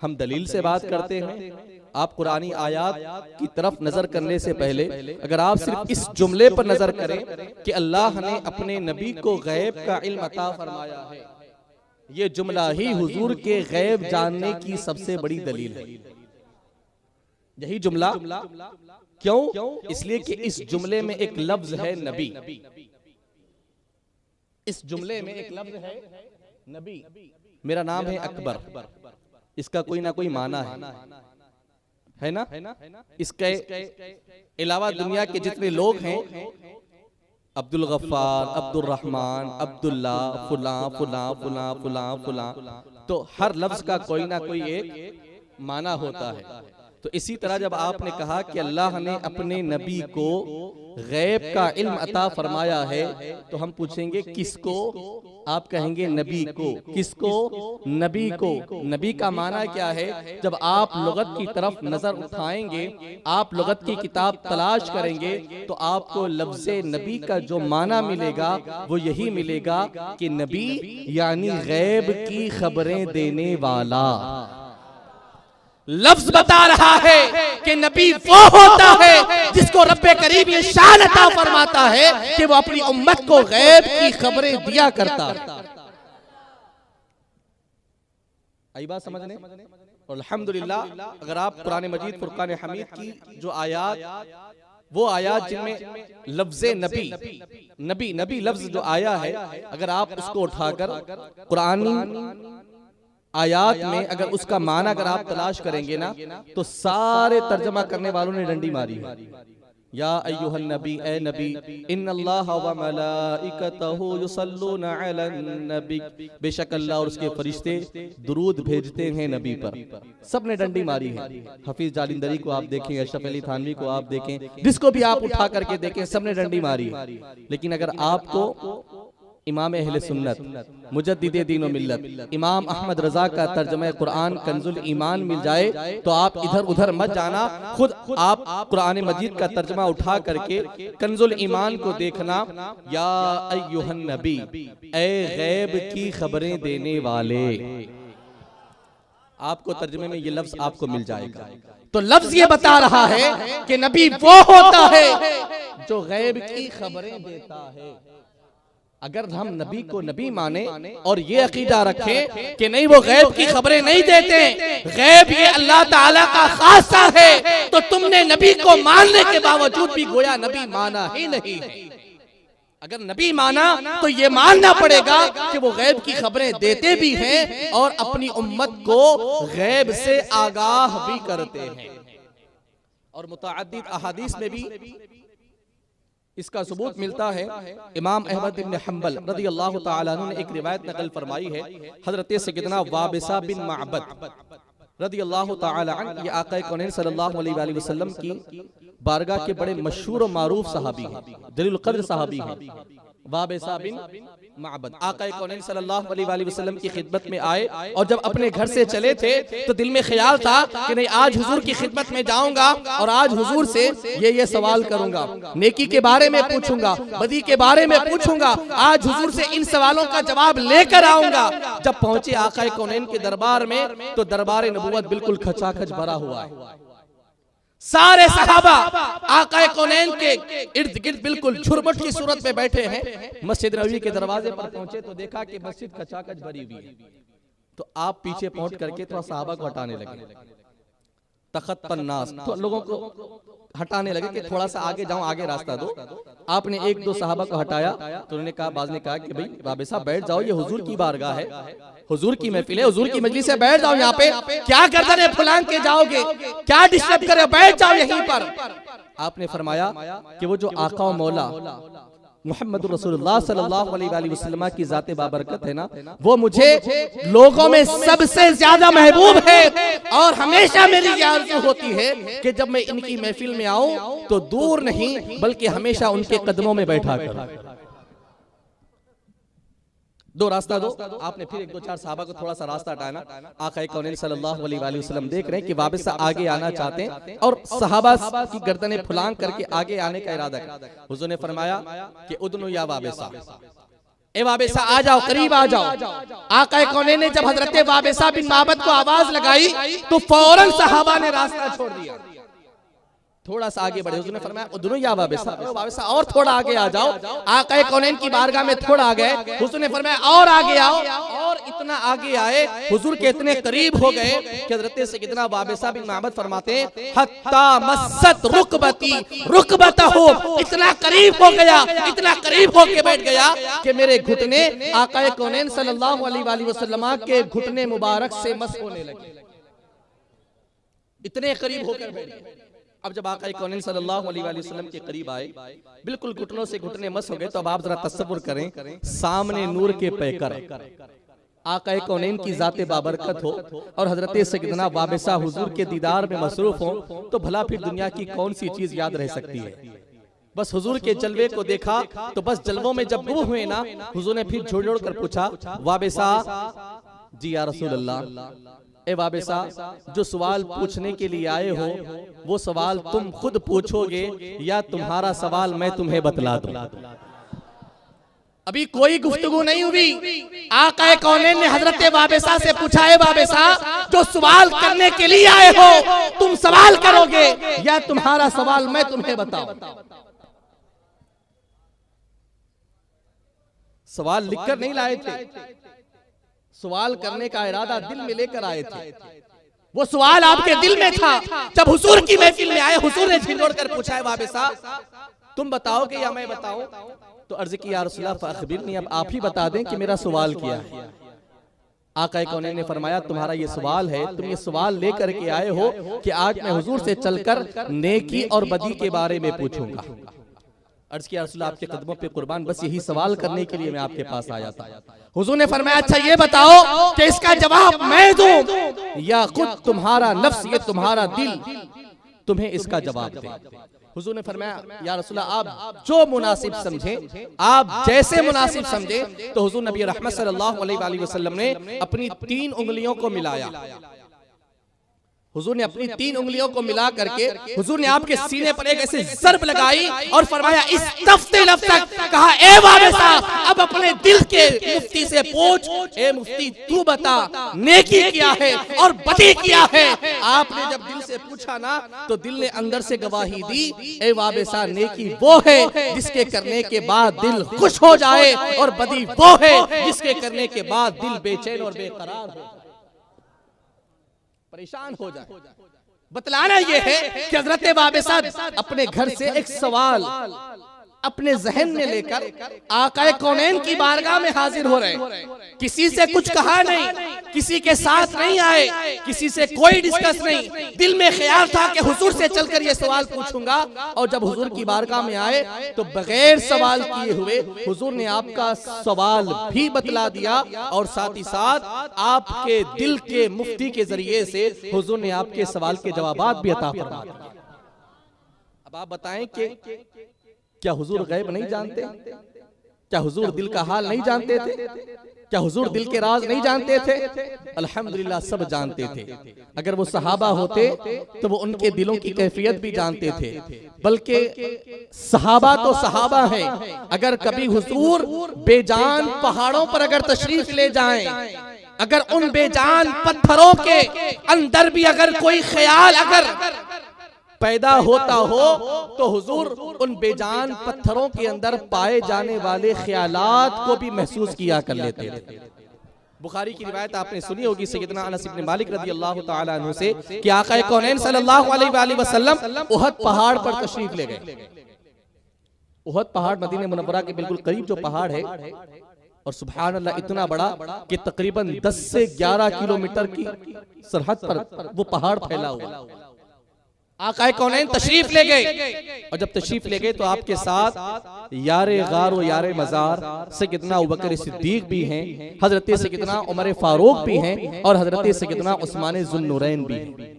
S2: हम दलील से बात करते हैं। आप कुरानी आयात की तरफ नजर करने से पहले अगर आप सिर्फ इस जुमले पर नजर करें कि अल्लाह ने अपने नबी को गैब का इल्म अता फरमाया है, ये जुमला ही हुजूर के गैब जानने की सबसे बड़ी दलील है। यही जुमला क्यों? इसलिए कि इस जुमले में एक लफ्ज है नबी, इस जुमले में एक लफ्ज है नबी। मेरा नाम है अकबर, इसका कोई ना कोई माना है ना? इसके अलावा दुनिया के जितने लोग हैं, अब्दुल गफ्फार, अब्दुल रहमान, अब्दुल्ला, फुला फुला फुला फुला फुला, तो हर लफ्ज का कोई ना कोई एक माना होता है। तो इसी तरह जब आपने कहा कि अल्लाह ने अपने नबी को गैब का इल्म अता फरमाया है, तो हम पूछेंगे किसको? आप कहेंगे नबी को। किसको? नबी को। नबी का माना क्या है? जब आप लुगत की तरफ नजर उठाएंगे, आप लुगत की किताब तलाश करेंगे, तो आपको लफ्ज़े नबी का जो माना मिलेगा वो यही मिलेगा कि नबी यानी गैब की खबरें देने वाला। लफ्ज बता रहा है कि नबी वो होता है जिसको रब्बे करीम ये शान अता फरमाता है कि वो अपनी उम्मत को गैब की खबरें दिया करता। आई बात समझने? और अल्हम्दुलिल्लाह अगर आप कुरान मजीद फुरकान हमीद की जो आयात, वो आयात जिनमें लफ्ज़े नबी नबी लफ्ज जो आया है, अगर आप उसको उठाकर कुरानी आयात में अगर उसका माना अगर आप तलाश करेंगे ना, तो सारे तर्जमा करने वालों ने डंडी मारी है। या अय्युहन नबी, ए नबी, इन्नल्लाह व मलाइकतहु युसल्लूना अलन नबी, बेशक अल्लाह और उसके फरिश्ते दुरूद भेजते हैं नबी पर। सबने डंडी मारी है। हफीज जालिंदरी को आप देखें, अशरफ अली थानवी को आप देखें, जिसको भी आप उठा करके देखें, सबने डंडी मारी है। लेकिन अगर आपको इमाम अहले सुन्नत मुजद्दिदे दीन व मिल्लत इमाम अहमद रजा का तर्जुमा कुरान कंजुल ईमान मिल जाए तो आप इधर उधर मत जाना, खुद आप कुरान मजीद का तर्जुमा उठा करके कंजुल ईमान को देखना। या अय्युहन नबी, ए गैब की खबरें देने वाले, आपको तर्जुमे में ये लफ्ज आपको मिल जाएगा। तो लफ्ज ये बता रहा है कि नबी वो होता है जो गैब की खबरें देता है। अगर हम नबी को नबी माने और ये अकीदा रखें कि नहीं वो गैब की खबरें नहीं देते, गैब ये अल्लाह ताला का खासा है, तो तुमने नबी को मानने के बावजूद भी गोया नबी माना ही नहीं है। अगर नबी माना तो ये मानना पड़ेगा कि वो गैब की खबरें देते भी हैं और अपनी उम्मत को गैब से आगाह भी करते हैं। और मुतअद्दिद अहादीस में भी इसका सबूत मिलता है। इमाम अहमद इब्न हंबल रदियल्लाहु ताला अन्हु ने एक रिवायत नकल फरमाई है, हजरत सय्यदना वाबिसा बिन माबद रदियल्लाहु ताला अन्हु, ये आका कौनैन सल्लल्लाहु अलैहि वसल्लम की बारगाह के बड़े मशहूर और मारूफ सहाबी हैं, जलील क़द्र सहाबी हैं। वाबिसा बिन माबद आका कौनैन सल्लल्लाहु अलैहि वसल्लम की खिदमत में आए और जब अपने घर से चले थे तो दिल में ख्याल था कि नहीं आज हुजूर की खिदमत में जाऊंगा और आज हुजूर से ये सवाल करूंगा, नेकी के बारे में पूछूंगा, बदी के बारे में पूछूंगा, आज हुजूर से इन सवालों का जवाब लेकर आऊंगा। जब पहुंचे आका कौनैन के दरबार में तो दरबार नबुवत बिल्कुल खचाखच भरा हुआ है। सारे सहाबा आका कौनैन के इर्द गिर्द बिल्कुल झुरमुट की सूरत में बैठे हैं। मस्जिद नबवी के दरवाजे पर पहुंचे तो देखा कि मस्जिद खचाखच भरी हुई है। तो आप पीछे पहुंच करके थोड़ा सहाबा को हटाने लगे, तखत्तन्नास, तो लोगों को हटाने लगे कि थोड़ा सा आगे जाओ, आगे रास्ता दो। आपने एक दो सहाबा को हटाया तो उन्होंने कहा, बाज ने कहा कि भाई वाबिसा बैठ जाओ, ये हुजूर की बारगाह है, हुजूर की महफिल है, हुजूर की मजलिस है, बैठ जाओ यहाँ पे, क्या गर्दन फुलांग के जाओगे, क्या डिस्टर्ब करे, बैठ जाओ यहीं पर। आपने फरमाया कि वो जो आका व मौला मुहम्मद रसूलुल्लाह सल्लल्लाहु अलैहि वसल्लम की जाते बाबरकत है ना, वो मुझे लोगों में सबसे ज्यादा महबूब है और हमेशा मेरी ये आरज़ू होती है कि जब मैं इनकी महफिल में आऊं तो दूर नहीं बल्कि हमेशा उनके कदमों में बैठा कर। दो रास्ता दो। आपने फिर एक दो चार सहाबा को थोड़ा सा रास्ता हटाना। आका कौनैन सल्लल्लाहु अलैहि वसल्लम देख रहे हैं कि वाबिसा आगे आना चाहते हैं और सहाबा की गर्दनें फुलांग करके आगे आने का इरादा कर। हुजूर ने फरमाया कि उदनु या वाबिसा, ए वाबिसा आ जाओ, करीब आ जाओ। आका कौनैन ने जब हजरत वाबिसा बिन माबद को आवाज लगाई तो फौरन सहाबा ने रास्ता छोड़ दिया, थोड़ा सा आगे बढ़े। हुजूर ने फरमाया उदनु या वाबिसा, वाबिसा और थोड़ा आगे आ जाओ। आका कौनैन की बारगाह में थोड़ा आ गए। हुजूर ने फरमाया और आगे आओ, और इतना आगे आए, हुजूर के इतने करीब हो गए कि हज़रत सय्यदना वाबिसा बिन माबद फरमाते हैं हत्ता मस्सत रुकबती रुकबतहु, इतना करीब हो गया, इतना करीब होके बैठ गया कि मेरे घुटने आका कौनैन सल्लल्लाहु अलैहि वसल्लम के घुटने मुबारक से मस होने लगे, इतने करीब होकर बैठ गए। अब जब आका कौनैन सल्लल्लाहु अलैहि वसल्लम के करीब आए, बिल्कुल घुटनों से घुटने मस हो गए, तो अब आप जरा तसव्वुर करें, सामने नूर के पैकर आका कौनैन की जाते बाबरकत हो और हजरत सय्यदना वाबिसा हुजूर के दीदार में मसरूफ हो, तो भला फिर दुनिया की कौन सी चीज याद रह सकती है। बस हुजूर के जलवे को देखा तो बस जलवों में जब गुम हुए ना, हुजूर ने फिर जोड़ जोड़ कर पूछा, वाबिसा जी या रसूल अल्लाह, ए वाबिसा जो सवाल पूछने के लिए आए हो वो सवाल तुम खुद पूछोगे या तुम्हारा सवाल मैं तुम्हें बतला दूं। अभी कोई गुफ्तगू नहीं हुई। आका कौनैन ने हजरत वाबिसा से पूछा, है वाबिसा जो सवाल करने के लिए आए हो तुम सवाल करोगे या तुम्हारा सवाल मैं तुम्हें बताऊं। सवाल लिखकर नहीं लाए थे, सवाल करने का इरादा दिल में लेकर आए थे। वो सवाल आपके दिल में था। जब हुजूर की महफिल में आए, हुजूर ने झिझोड़ कर पूछा, है वाबिसा तुम बताओगे या मैं बताऊं? तो अर्ज की या रसूलल्लाह फअखबिरनी, अब आप ही बता दें कि मेरा सवाल क्या है। आका कौनैन ने फरमाया तुम्हारा ये सवाल है, तुम ये सवाल लेकर के आए हो कि आज मैं हुजूर से चलकर नेकी और बदी के बारे में पूछूंगा। अर्ज किया रसूल आपके कदमों पे कुर्बान, बस यही सवाल करने के लिए मैं आपके पास आया था। हुजूर ने फरमाया अच्छा ये बताओ कि इसका जवाब मैं दूं या खुद तुम्हारा नफ्स, ये तुम्हारा दिल तुम्हें इसका जवाब दे। हुजूर ने फरमाया या रसूला आप जो मुनासिब समझे, आप जैसे मुनासिब समझे। तो हुजूर नबी रहमत सल्लल्लाहु अलैहि वसल्लम ने अपनी 3 उंगलियों को मिलाया। हुजूर ने अपनी 3 उंगलियों को मिला करके हुजूर ने आपके सीने पर एक ऐसे ज़र्ब लगाई और फरमाया इस तफ्ते लफ्ज़ तक कहा ए वाबसा अब अपने दिल के मुफ्ती से पूछ, ए मुफ्ती तू बता नेकी क्या है और बदी क्या है। आपने जब दिल से पूछा ना तो दिल ने अंदर से गवाही दी, ए वाबसा नेकी वो है जिसके करने के बाद दिल खुश हो जाए और बदी वो है जिसके करने के बाद दिल बेचैन और बेकरार हो, परेशान हो जाए। बतलाना यह है कि हजरत वाबसा अपने घर से एक सवाल अपने जहन में लेकर आकाए कौनैन की बारगाह में हाजिर हो रहे। किसी से कुछ कहा नहीं, किसी के साथ नहीं आए, किसी से कोई डिस्कस नहीं। दिल में ख्याल था कि हुजूर से चलकर ये सवाल पूछूंगा। और जब हुजूर की बारगाह में आए तो बगैर सवाल किए हुए हुजूर ने आपका सवाल भी बतला दिया और साथ ही साथ आपके दिल के मुफ्ती के जरिए से हुजूर ने आपके सवाल के जवाबात भी अता फरमा दिए। अब आप बताएं कि क्या हुजूर गैब नहीं जानते? क्या हुजूर दिल का हाल नहीं जानते थे? क्या हुजूर दिल के राज नहीं जानते थे? अल्हम्दुलिल्लाह सब जानते थे। अगर वो सहाबा होते तो वो उनके दिलों की कैफियत भी जानते थे। बल्कि सहाबा तो सहाबा हैं, अगर कभी हुजूर बेजान पहाड़ों पर अगर तशरीफ ले जाएं, अगर उन बेजान पत्थरों के अंदर भी अगर कोई ख्याल अगर पैदा होता हो तो हुजूर उन बेजान पत्थरों के अंदर पाए जाने वाले ख्यालात को भी महसूस किया कर लेते थे। बुखारी की रिवायत आपने सुनी होगी सैयदना अनस इब्न मालिक रज़ी अल्लाह तआला अन्हु से कि आका कौनैन सल्लल्लाहु अलैहि वसल्लम उहद पहाड़ पर तशरीफ ले गए। उहद पहाड़ मदीने मुनव्वरा के बिल्कुल करीब जो पहाड़ है और सुभान अल्लाह इतना बड़ा कि तकरीबन 10 से 11 किलोमीटर की सरहद पर वो पहाड़ फैला हुआ। आका कौनैन तशरीफ ले गए और जब तशरीफ ले गए तो आपके साथ यारे गार और यारे मजार सैयदना अबू बकर सिद्दीक भी हैं, हजरत सैयदना उमर फारूक भी हैं और हजरत सैयदना उस्मान ज़ुन्नुरैन भी हैं।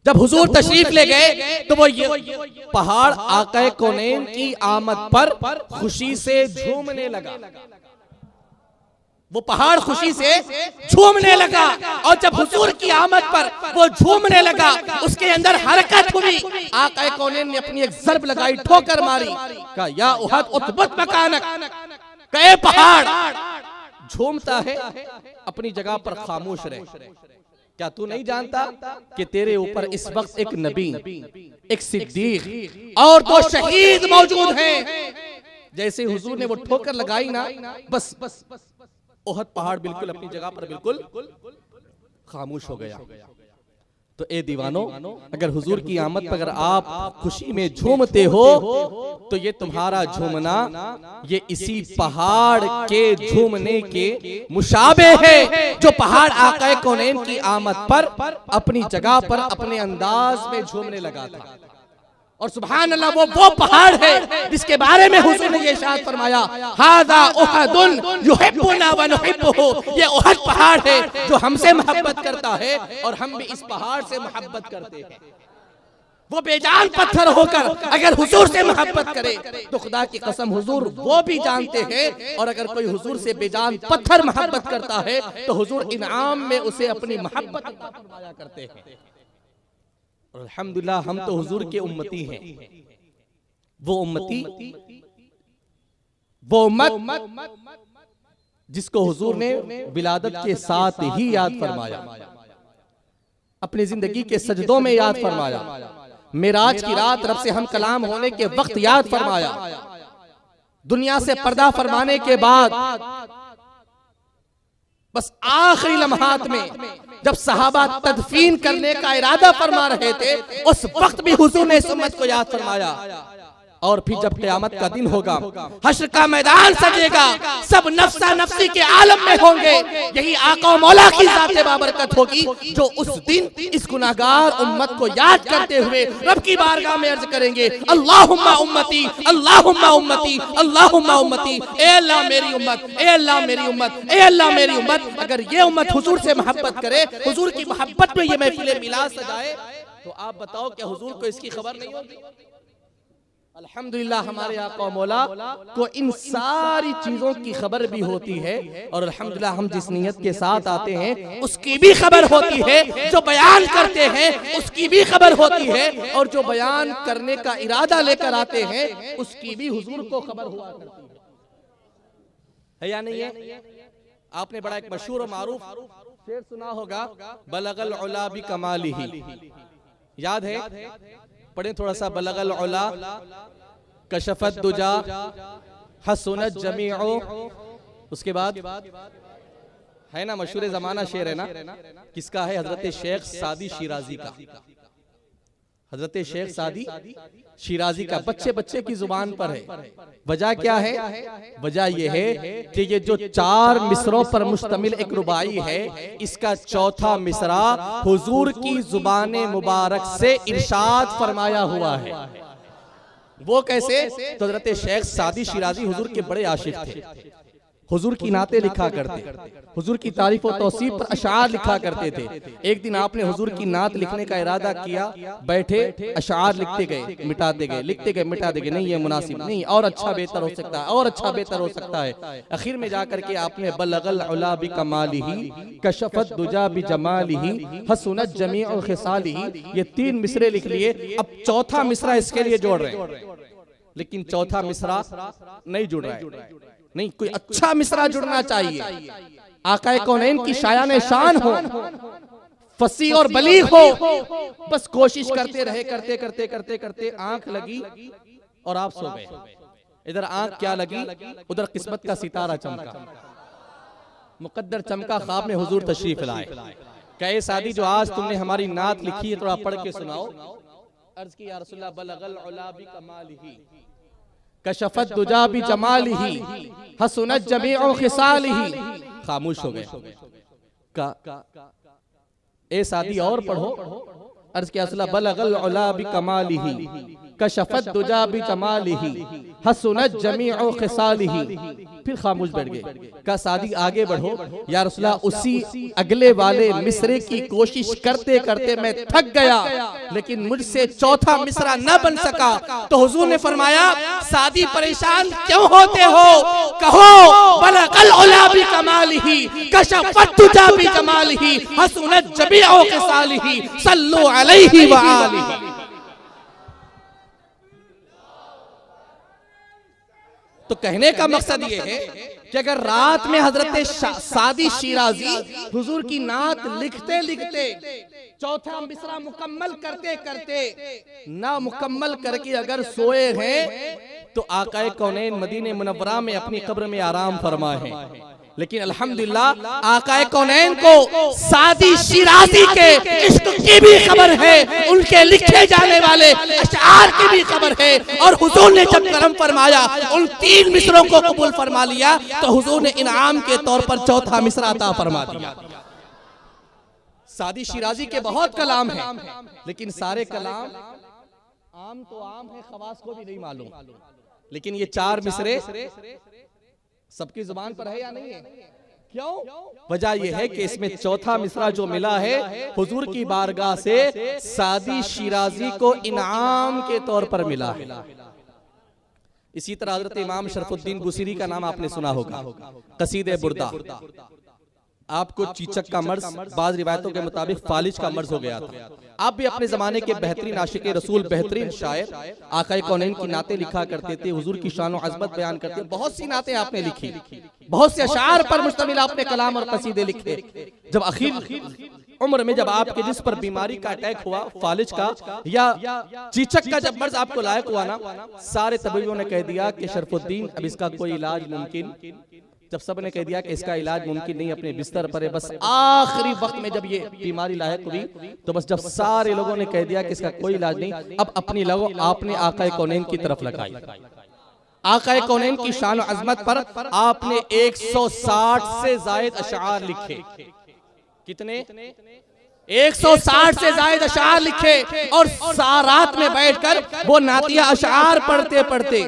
S2: जब हुजूर तशरीफ ले गए तो वो ये पहाड़ आका कौनैन की आमद पर खुशी से झूमने लगा। वो पहाड़ खुशी से झूमने लगा और जब हुजूर की आमद पर वो झूमने लगा उसके अंदर हरकत हुई। आका कौनैन ने अपनी एक ज़र्ब लगाई, ठोकर मारी, कहा या उहद उतबत मकानक, कहे पहाड़ झूमता है अपनी जगह पर खामोश रहे। क्या तू नहीं जानता कि तेरे ऊपर इस वक्त एक नबी, एक सिद्दीक और 2 शहीद मौजूद हैं। जैसे हुजूर ने वो ठोकर लगाई ना, बस उहद पहाड़ बिल्कुल अपनी जगह पर बिल्कुल खामोश हो गया। तो ए दीवानो, अगर हुजूर की आमद पर अगर आप खुशी में झूमते हो तो ये तुम्हारा झूमना ये इसी पहाड़ के झूमने के मुशाबे है जो पहाड़ आका कौनैन की आमद पर अपनी जगह पर अपने अंदाज में झूमने लगा था। और सुभान अल्लाह वो पहाड़ है जिसके बारे में हुजूर ने ये इरशाद फरमाया, हाज़ा उहदुन युहिब्बुना व नुहिब्बुहु, ये उहद पहाड़ है जो हमसे मोहब्बत करता है और हम भी इस पहाड़ से मोहब्बत करते हैं। वो बेजान पत्थर होकर अगर हुजूर से मोहब्बत करे तो खुदा की कसम हुजूर वो भी जानते हैं, और अगर कोई हुजूर से बेजान पत्थर मोहब्बत करता है तो हुजूर इनाम में उसे अपनी मोहब्बत फरमाया करते हैं। अल्हम्दुलिल्लाह हम तो हुजूर के उम्मती हैं। वो उम्मती, वो उम्मत जिसको हुजूर ने विलादत के साथ ही याद फरमाया, अपनी जिंदगी के सजदों में याद फरमाया, मेराज की रात रब से हम कलाम होने के वक्त याद फरमाया, दुनिया से पर्दा फरमाने के बाद बस आखिरी लम्हात में जब सहाबा तदफीन करने का इरादा फरमा रहे थे उस वक्त भी हुजूर ने इस उम्मत को याद फरमाया।
S3: और फिर जब क़यामत का दिन होगा, हश्र का मैदान सजेगा, सब नफ्सा नफ्सी के आलम में होंगे। यही आका और मौला की ज़ात बाबरकत होगी जो उस दिन इस गुनाहगार उम्मत को याद करते हुए रब की बारगाह में अर्ज करेंगे, अल्लाहुम्मा उम्मती, अल्लाहुम्मा उम्मती, अल्लाहुम्मा उम्मती। ए अल्लाह मेरी उम्मत, ए अल्लाह मेरी उम्मत, ए अल्लाह मेरी उम्मत। अगर ये उम्मत हुजूर से मोहब्बत करे, हुजूर की मोहब्बत में ये महफिल मिलाद सजाए, तो आप बताओ क्या हुजूर को इसकी खबर नहीं होगी? अल्हम्दुलिल्लाह हमारे आका और मौला को इन सारी चीजों की खबर भी होती है, और अल्हम्दुलिल्लाह हम जिस नियत के साथ आते हैं उसकी भी खबर होती है, जो बयान करते हैं उसकी भी खबर होती है, और जो बयान करने का इरादा लेकर आते हैं उसकी भी हुजूर को खबर हुआ करती है या नहीं है? आपने बड़ा एक मशहूर और मारूफ शेर सुना होगा, बलगल उला बि कमालिही, याद है? पढ़े थोड़ा सा। बलगल उला कशफत दुजा हसनत जमीओ, उसके बाद है ना मशहूर जमाना शेर है ना, किसका है? हजरत शेख सादी शिराजी का। हजरत शेख सादी शिराजी का बच्चे बच्चे की जुबान पर है। वजह क्या है? वजह यह है कि ये जो 4 मिसरों पर मुश्तमिल एक रुबाई है, इसका चौथा मिसरा हुजूर की जुबान मुबारक से इरशाद फरमाया हुआ है। वो कैसे? तो हजरत शेख सादी शिराजी हुजूर के बड़े आशिक थे, हुजूर की नाते लिखा करते, हुजूर की तारीफ और तौसीफ पर अशार लिखा करते थे। एक दिन आपने हुजूर की नात लिखने का इरादा किया, बैठे अशार लिखते गए, मिटाते गए, लिखते गए, मिटाते गए, नहीं ये मुनासिब नहीं, और अच्छा बेहतर हो सकता है, और अच्छा बेहतर हो सकता है। आखिर में जाकर के आपने बलगल उला बि कमालिही कशफत दुजा बि जमालिही हसनत जमीउ खिसालिही, ये 3 मिसरे लिख लिए। अब चौथा मिसरा इसके लिए जोड़ रहे हैं, लेकिन चौथा मिसरा नहीं जुड़ रहा है। नहीं, कोई अच्छा मिसरा जुड़ना चाहिए, आकाए कौनैन की शायान शान हो, फसी और बलीग हो। बस कोशिश करते रहे, करते करते करते करते आंख लगी और आप सो गए। इधर आंख क्या लगी, उधर किस्मत का सितारा चमका, मुकद्दर चमका, ख्वाब में हुजूर तशरीफ लाए। कहे सादी जो आज तुमने हमारी नात लिखी है थोड़ा पढ़ के सुनाओ। अर्ज की या रसूलल्लाह बलगल उला बि कमालिही कशफत दुजा बि जमालिही हसनत जमीउ खिसालिही। खामोश हो गए। ए सादी और पढ़ो। अर्ज किया रसूलल्लाह बलगल उला बि कमालिही कशफत दुजा बि जमालिही हसनत जमीउ खिसालिही। फिर खामोश बैठ गए। का सादी आगे बढ़ो। या रसूलल्लाह उसी अगले वाले मिसरे की कोशिश करते करते मैं थक गया, लेकिन मुझसे चौथा मिसरा न बन सका। तो हुजूर ने फरमाया, सादी परेशान क्यों होते हो, कहो बलगल उला बि कमालिही कशफत दुजा बि जमालिही हसनत जमीउ खिसालिही सल्लु अलैहि व आलिही। तो कहने का मकसद ये है कि अगर रात में हजरत सादी शिराजी हुजूर की नात लिखते लिखते चौथा मिसरा मुकम्मल करते करते ना मुकम्मल करके अगर सोए हैं, तो आकाए कौनैन मदीने मुनव्वरा में अपनी कब्र में आराम फरमाए हैं। लेकिन अल्हम्दुलिल्लाह आकाए कौनैन को सादी शिराजी के इश्क की भी खबर है, उनके लिखे जाने वाले अशआर की भी खबर है। और हुजूर ने जब करम फरमाया, उन 3 मिसरों को कबूल फरमा लिया, तो हुजूर ने इनाम के तौर पर चौथा मिसरा अता फरमा दिया। सादी शिराजी के बहुत कलाम हैं, लेकिन सारे कलाम आम तो आम है, खवास को भी नहीं मालूम। लेकिन ये 4 मिसरे सबकी जुबान पर है या नहीं है? क्यों? वजह यह है कि इसमें चौथा मिसरा जो मिला है हुजूर की बारगाह से सादी शिराजी को इनाम के तौर पर मिला है। इसी तरह हजरत इमाम शरफुद्दीन बुसीरी का नाम आपने सुना होगा, कसीदे बुर्दा। आपको चीचक का मर्ज, बाज रिवायतों के मुताबिक फालिज का मर्ज हो गया था। आप भी अपने जमाने के बेहतरीन आशिक रसूल, बेहतरीन शायर, आकाए कौनैन की नाते लिखा करते थे, हुजूर की शान और अज़मत बयान करते। बहुत सी नाते आपने लिखी, बहुत से अशार पर मुश्तमिल आपने कलाम और कसीदे लिखे। जब आखिर उम्र में जब आपके जिस पर बीमारी का अटैक हुआ, फालिज का या चीचक का जब मर्ज आपको लायक हुआ ना, सारे तबीबों ने कह दिया कि शरफुद्दीन अब इसका कोई इलाज मुमकिन जब सब ने कह दिया कि इसका इलाज मुमकिन नहीं, अपने बिस्तर पर है, बस आखिरी वक्त में जब ये बीमारी लायक हुई तो बस जब सारे लोगों ने कह दिया कि इसका कोई इलाज नहीं, अब अपनी लगो आपने आका कौनैन की तरफ लगाई। आका कौनैन की शान और अजमत पर आपने 160 से जायद अशआर लिखे। कितने? 160 से जायद अशआर लिखे और रात में बैठकर वो नातिया अशआर पढ़ते पढ़ते,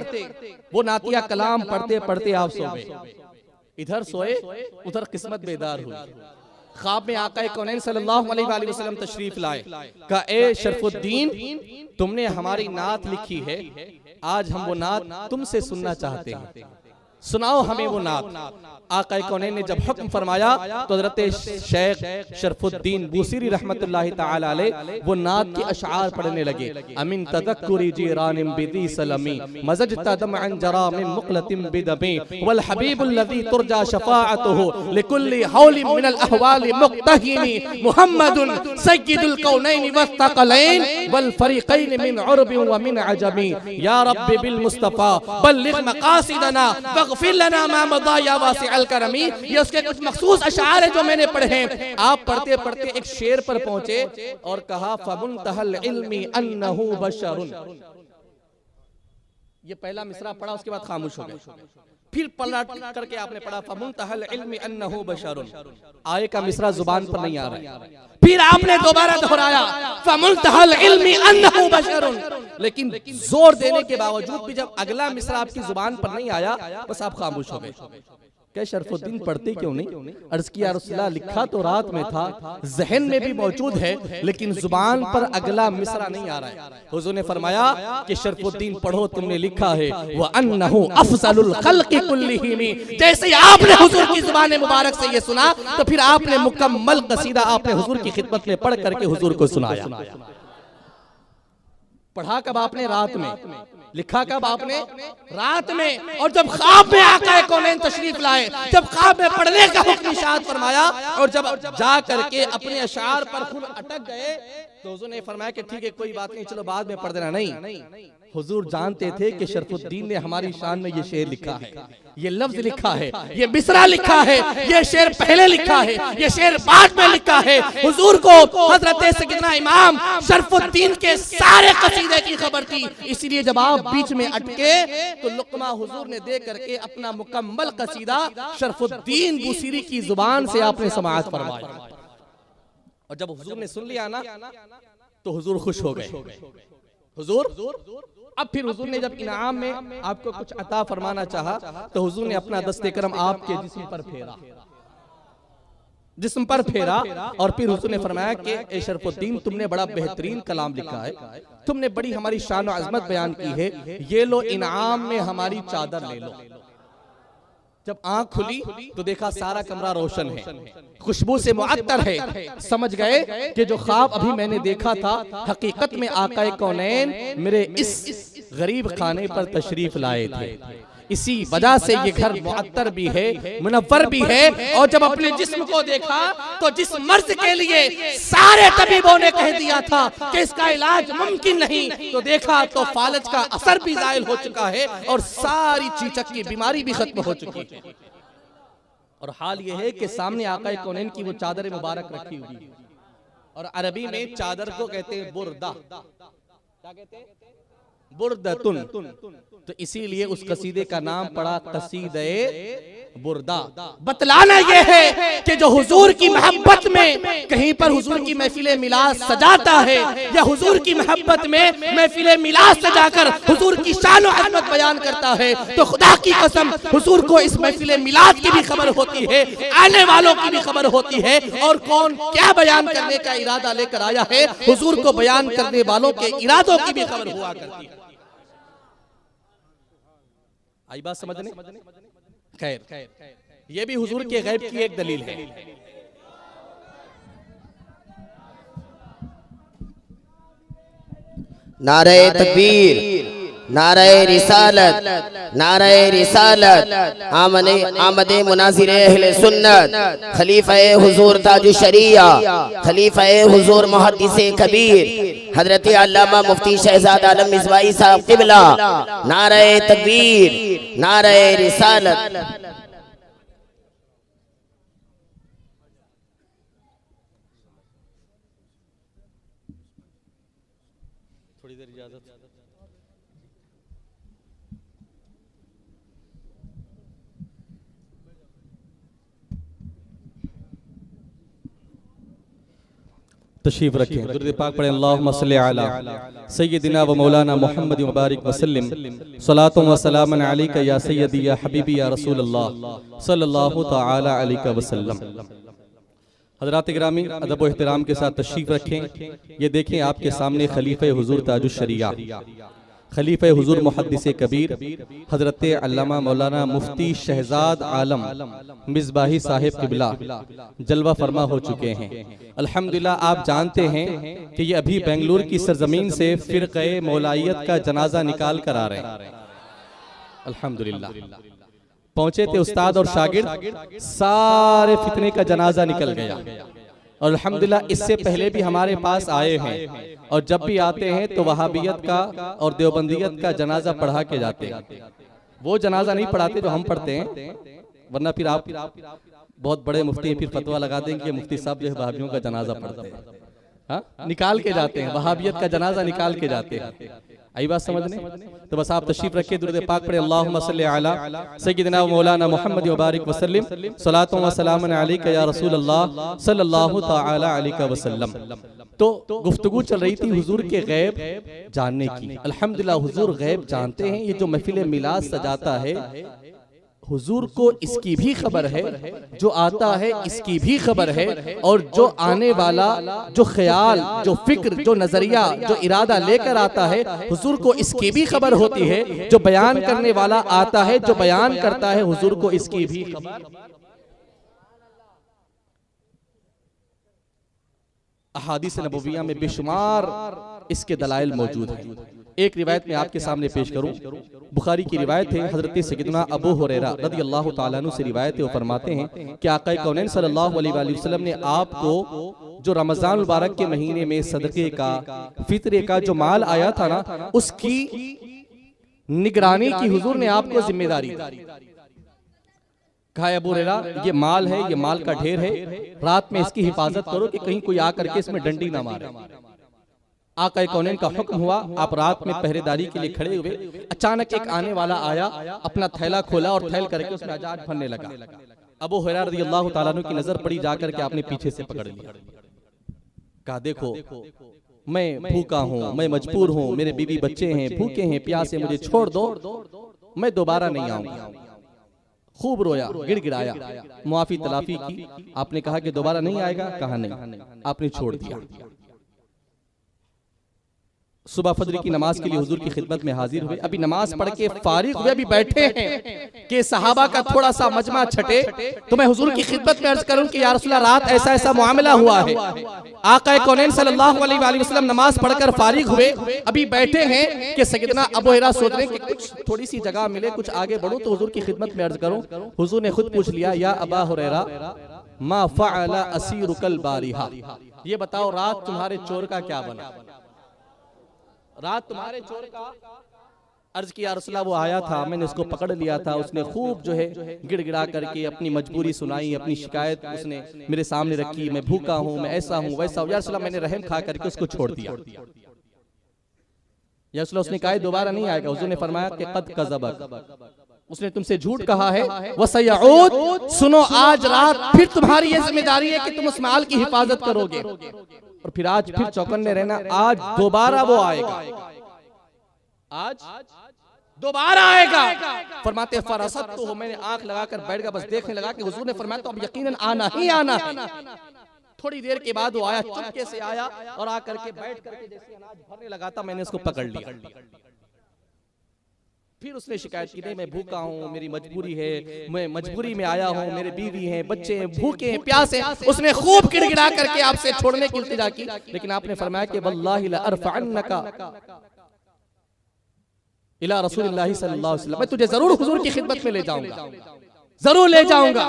S3: वो नातिया कलाम पढ़ते पढ़ते आप सो गए। इधर सोए उधर किस्मत बेदार हुई। ख्वाब में आका कौनैन सल्लल्लाहु अलैहि वसल्लम तशरीफ लाए, कहा ए शरफुद्दीन तुमने हमारी नात लिखी है, आज हम वो नात तुमसे सुनना चाहते हैं, सुनाओ हमें वो नात। आका कौनैन ने जब हुक्म फरमाया तो हज़रत शेख शरफुद्दीन बूसीरी रहमतुल्लाहि तआला अलैह वो नात के अशआर पढ़ने लगे। अमिन तदक्कुरी जीरानिम बिदी सलमी मज़जता दमअन जरा मिन मुक़लतिम बिदबी वल हबीबुल लज़ी तुरजा शफाअतुहु लिकुल्ली हौलिन मिनल अहवालि मुक्तहिनी मुहम्मदुन सय्यिदुल कौनैन वस्तक़लैन वल फरीक़ैन मिन उर्बिन व मिन अजमी या रब्बि बिल मुस्तफ़ा बल्लिग़ मक़ासिदना वग़फ़िर लना मा मदा या वासिअल करमी। ये उसके कुछ मखसूस अशआर है जो मैंने पढ़े हैं। आप पढ़ते पढ़ते एक शेर पर पहुंचे और कहा फमुंतहल इल्मी अन्नहु बशरुन। ये पहला मिसरा पढ़ा, उसके बाद खामोश हो गए। फिर पलट करके आपने पढ़ा फमुंतहल इल्मी अन्नहु बशरुन। आए का मिसरा जुबान पर नहीं आ रहा है। फिर आपने दोबारा दोहराया फमुंतहल इल्मी अन्नहु बशरुन, लेकिन जोर देने के बावजूद भी जब अगला मिसरा आपकी जुबान पर नहीं आया बस आप खामोश हो गए। क्या शरफुद्दीन पढ़ते क्यों नहीं? अर्ज किया रसूलल्लाह लिखा तो रात में था, जहन में भी मौजूद है, लेकिन जुबान पर अगला मिसरा नहीं आ रहा है। हुजूर ने फरमाया कि शरफुद्दीन पढ़ो, तुमने लिखा है व अन्नहु अफजलुल खल्क़ि कुल्लिहिम। जैसे आपने हुजूर की जुबान मुबारक से ये सुना तो फिर आपने मुकम्मल कसीदा आपने हुजूर की खिदमत में पढ़ करके हुजूर को सुनाया। पढ़ा कब आपने? रात में। लिखा कब आपने? रात में। और जब ख्वाब में आका कौनैन तशरीफ लाए, जब ख्वाब में पढ़ने का हुक्म इरशाद फरमाया और जब जा करके अपने अशार पर खुद अटक गए तो हुजूर ने फरमाया कि ठीक है कोई बात नहीं, चलो बाद में पढ़ देना। नहीं, हुजूर जानते थे कि शरफुद्दीन ने हमारी शान में ये शेर लिखा है, ये लफ्ज लिखा है, ये मिसरा लिखा है, ये शेर पहले लिखा है, ये शेर बाद में लिखा है। हुजूर को हजरत सैयदना इमाम शरफुद्दीन के सारे कसीदे की खबर थी, इसलिए जब आप बीच में अटके तो लुक़मा हुजूर ने दे करके अपना मुकम्मल कसीदा शरफुद्दीन बूसीरी की जुबान से आपने समाअत फरमाया। और जब हुजूर ने सुन लिया ना तो हुजूर खुश हो गए। हुजूर अब फिर हुजूर ने जब इनाम में आपको कुछ अता फरमाना चाहा तो हुजूर ने अपना दस्ते करम आपके जिस्म पर फेरा और फिर हुजूर ने फरमाया कि ए शरफुद्दीन तुमने बड़ा बेहतरीन कलाम लिखा है, तुमने बड़ी हमारी शान और अजमत बयान की है, ये लो इनाम में हमारी चादर ले लो। जब आंख खुली तो देखा सारा कमरा रोशन है, खुशबू से मुअत्तर है। समझ गए कि जो ख्वाब अभी मैंने देखा था हकीकत में आका कौनैन मेरे इस गरीब खाने पर तशरीफ लाए थे। इसी वजह से ये घर मुअत्तर भी है, मुनव्वर भी है। और जब अपने जिस्म को देखा तो जिस मर्ज के लिए सारे तबीबों ने कह दिया था कि इसका इलाज मुमकिन नहीं, तो देखा तो फालज का असर भी जायल हो चुका है और सारी चीचक की बीमारी भी खत्म हो चुकी है। और हाल ये है कि सामने आका कौनैन की वो चादर मुबारक रखी हुई है और अरबी में चादर को कहते हैं बुर्दा। क्या कहते हैं? बुर्दतुन। तो इसीलिए उस कसीदे का नाम पड़ा कसीदे बुर्दा। बतलाना यह है कि जो हुजूर की मोहब्बत में कहीं पर हुजूर की महफिल मिलाद सजाता है या हुजूर की मोहब्बत में महफिल मिलाद सजाकर हुजूर की शान और अज़मत बयान करता है तो खुदा की कसम हुजूर को इस महफिल मिलाद की भी खबर होती है, आने वालों की भी खबर होती है और कौन क्या बयान करने का इरादा लेकर आया है हुजूर को बयान करने वालों के इरादों की भी खबर हुआ करती है। आई बात समझने? खैर ये भी हुजूर के गैब की एक दलील है।
S1: नारे तकबीर, नारे रिसालत, नारे रिसालत, आमदे मुनाजिर अहले सुन्नत, खलीफा हुजूर ताज शरिया, खलीफा हुजूर मुहद्दिस कबीर हजरत अल्लामा मुफ्ती शहजाद आलम मिसबाही साहब क़िबला, नारे तकबीर, नारे रिसालत।
S2: तशरीफ रखें, दुरूद पाक पढ़ें। अल्लाहुम्मा सल्ली अला सय्यदिना व मौलाना मुहम्मद मुबारक वसल्लम सलातु व सलामन अलैका या सय्यदी या हबीबी या रसूल अल्लाह सल्लल्लाहु तआला अलैहि वसल्लम। हज़रात गिरामी अदब व एहतराम के साथ तशरीफ रखें। ये देखें आपके सामने खलीफे हुजूर ताजुश शरिया, खलीफे हुजूर मुहद्दिस कबीर हजरत अल्लामा मौलाना मुफ्ती शहजाद आलम मिसबाही साहिब किबला जलवा फरमा हो चुके हैं। अल्हम्दुलिल्लाह आप जानते हैं कि ये अभी बेंगलुरु की सरजमीन से फिरक़े मौलाइयत का जनाजा निकाल कर आ रहे हैं। अल्हम्दुलिल्लाह पहुंचे थे उस्ताद और शागिर्द, सारे फितने का जनाजा निकल गया। और अल्हम्दुलिल्लाह इससे पहले भी हमारे पास आए हैं और जब भी आते हैं तो वहाबियत का और देवबंदियत का जनाजा पढ़ा के जाते हैं। वो जनाजा नहीं पढ़ाते जो हम पढ़ते हैं, वरना फिर आप बहुत बड़े मुफ्ती फिर फतवा लगा देंगे कि मुफ्ती साहब जो है वहाबियों का जनाजा पढ़ते हैं। हाँ, निकाल के जाते हैं, वहाबियत का जनाजा निकाल के जाते हैं। आई बात समझने? तो बस आप तशरीफ रखिए, दुरूद पाक पढ़े। अल्लाहुम्मा सल्ली अला सय्यदिना व मौलाना मुहम्मद मुबारक वसल्लम सलातु व सलामन अलैका या रसूल अल्लाह सल्लल्लाहु तआला अलैहि वसल्लम। तो गुफ्तगू चल रही थी हुजूर के गैब जानने की। अल्हम्दुलिल्लाह हुजूर गैब जानते हैं। ये जो महफिल मिलाद सजाता है, हुजूर को इसकी भी खबर है, जो आता है इसकी भी खबर है, और जो आने वाला जो ख्याल, जो फिक्र, जो नजरिया, जो इरादा लेकर आता है, हुजूर को इसकी भी खबर होती है। जो बयान करने वाला आता है, जो बयान करता है, हुजूर को इसकी भी खबर। अहादीस नबविया में बेशुमार इसके दलाइल मौजूद हैं। एक रिवायत में आपके सामने पेश करूं, बुखारी की रिवायत है। हजरत सय्यदना अबू हुरैरा रदियल्लाहु ताला अन्हु से रिवायत है। वो फरमाते हैं कि आक़ा कौनैन सल्लल्लाहु अलैहि वसल्लम ने आपको जो रमजान मुबारक के महीने में सदके का, फित्रे का जो माल आया था ना, उसकी निगरानी की हुजूर ने आपको जिम्मेदारी दी। कहा अबू हुरैरा ये माल है, ये माल का ढेर है, रात में इसकी हिफाजत करो कि कहीं कोई आकर के इसमें डंडी ना मारे। आका कौनैन का हुक्म हुआ, आप रात में पहरेदारी के लिए खड़े हुए। अचानक एक आने वाला आया, अपना थैला खोला और थैल करके उसमें अजाज भरने लगा। अबू हुरैरा रज़ियल्लाहु ताला अन्हु की नजर पड़ी, जाकर के आपने पीछे से पकड़ लिया। कहा देखो मैं भूखा हूँ, मैं मजबूर हूँ, मेरे बीवी बच्चे हैं, भूखे हैं, प्यासे, मुझे छोड़ दो, मैं दोबारा नहीं आऊंगा। खूब रोया, गिड़गिड़ाया, मुआफी तलाफी की। आपने कहा कि दोबारा नहीं आएगा? कहा नहीं, आपने छोड़ दिया। सुबह फजर की नमाज के लिए हुजूर की खिदमत में हाजिर हुए। अभी नमाज पढ़ के फारिग हुए, अभी बैठे हैं कि सहाबा का थोड़ा सा मजमा छटे तो मैं हुजूर की खिदमत में अर्ज करूं कि या रसूलल्लाह रात ऐसा ऐसा मामला हुआ है। आका कौनैन सल्लल्लाहु अलैहि वसल्लम नमाज पढ़कर फारिग हुए, अभी बैठे हैं कि सय्यदना अबू हुरैरा सोच रहे हैं कि कुछ थोड़ी सी जगह मिले, कुछ आगे बढ़ो तो हुजूर की खिदमत में अर्ज करूं। हुजूर ने खुद पूछ लिया, या अबा हुरैरा मा फअला असीरुकल बारिहा, ये बताओ रात तुम्हारे चोर का क्या बना? रात तुम्हारे चोर का? अर्ज किया रसूलल्लाह वो आया था, मैंने उसको पकड़ लिया था, उसने खूब जो है गिड़गिड़ा करके अपनी मजबूरी सुनाई, अपनी शिकायत उसने मेरे सामने रखी, मैं भूखा हूँ, मैं ऐसा हूँ, वैसा हूँ। या रसूलल्लाह मैंने रहम खा करके उसको छोड़ दिया। या रसूलल्लाह उसने कहा दोबारा नहीं आएगा। हुजूर ने फरमाया कि कद कज़बक, उसने तुमसे झूठ कहा है। वसयऊद, सुनो आज रात फिर तुम्हारी ये जिम्मेदारी है कि तुम उस माल की हिफाजत करोगे, और फिर आज फिर चौकन्ने रहना, आज दोबारा वो आएगा, आज दोबारा आएगा। फरमाते फरसत तो मैंने आंख लगाकर बैठ गया, बस देखने लगा कि हुजूर ने फरमाया तो अब यकीनन आना ही आना है। थोड़ी देर के बाद वो आया, चुपके से आया और आकर के बैठ करके जैसे अनाज भरने लगा था, मैंने उसको पकड़ लिया। फिर उसने शिकायत की, नहीं मैं भूखा हूँ, मेरी मजबूरी है, मैं मजबूरी में आया हूँ, मेरे बीवी हैं, बच्चे हैं, भूखे हैं, प्यासे हैं। उसने खूब गिड़गिड़ा करके आपसे छोड़ने की इल्तिजा की, लेकिन आपने फरमाया कि वल्लाहि ला अरफअन्नका इला रसूलिल्लाहि सल्लल्लाहु अलैहि वसल्लम, मैं तुझे जरूर हुजूर की खिदमत में ले जाऊंगा, जरूर ले जाऊंगा।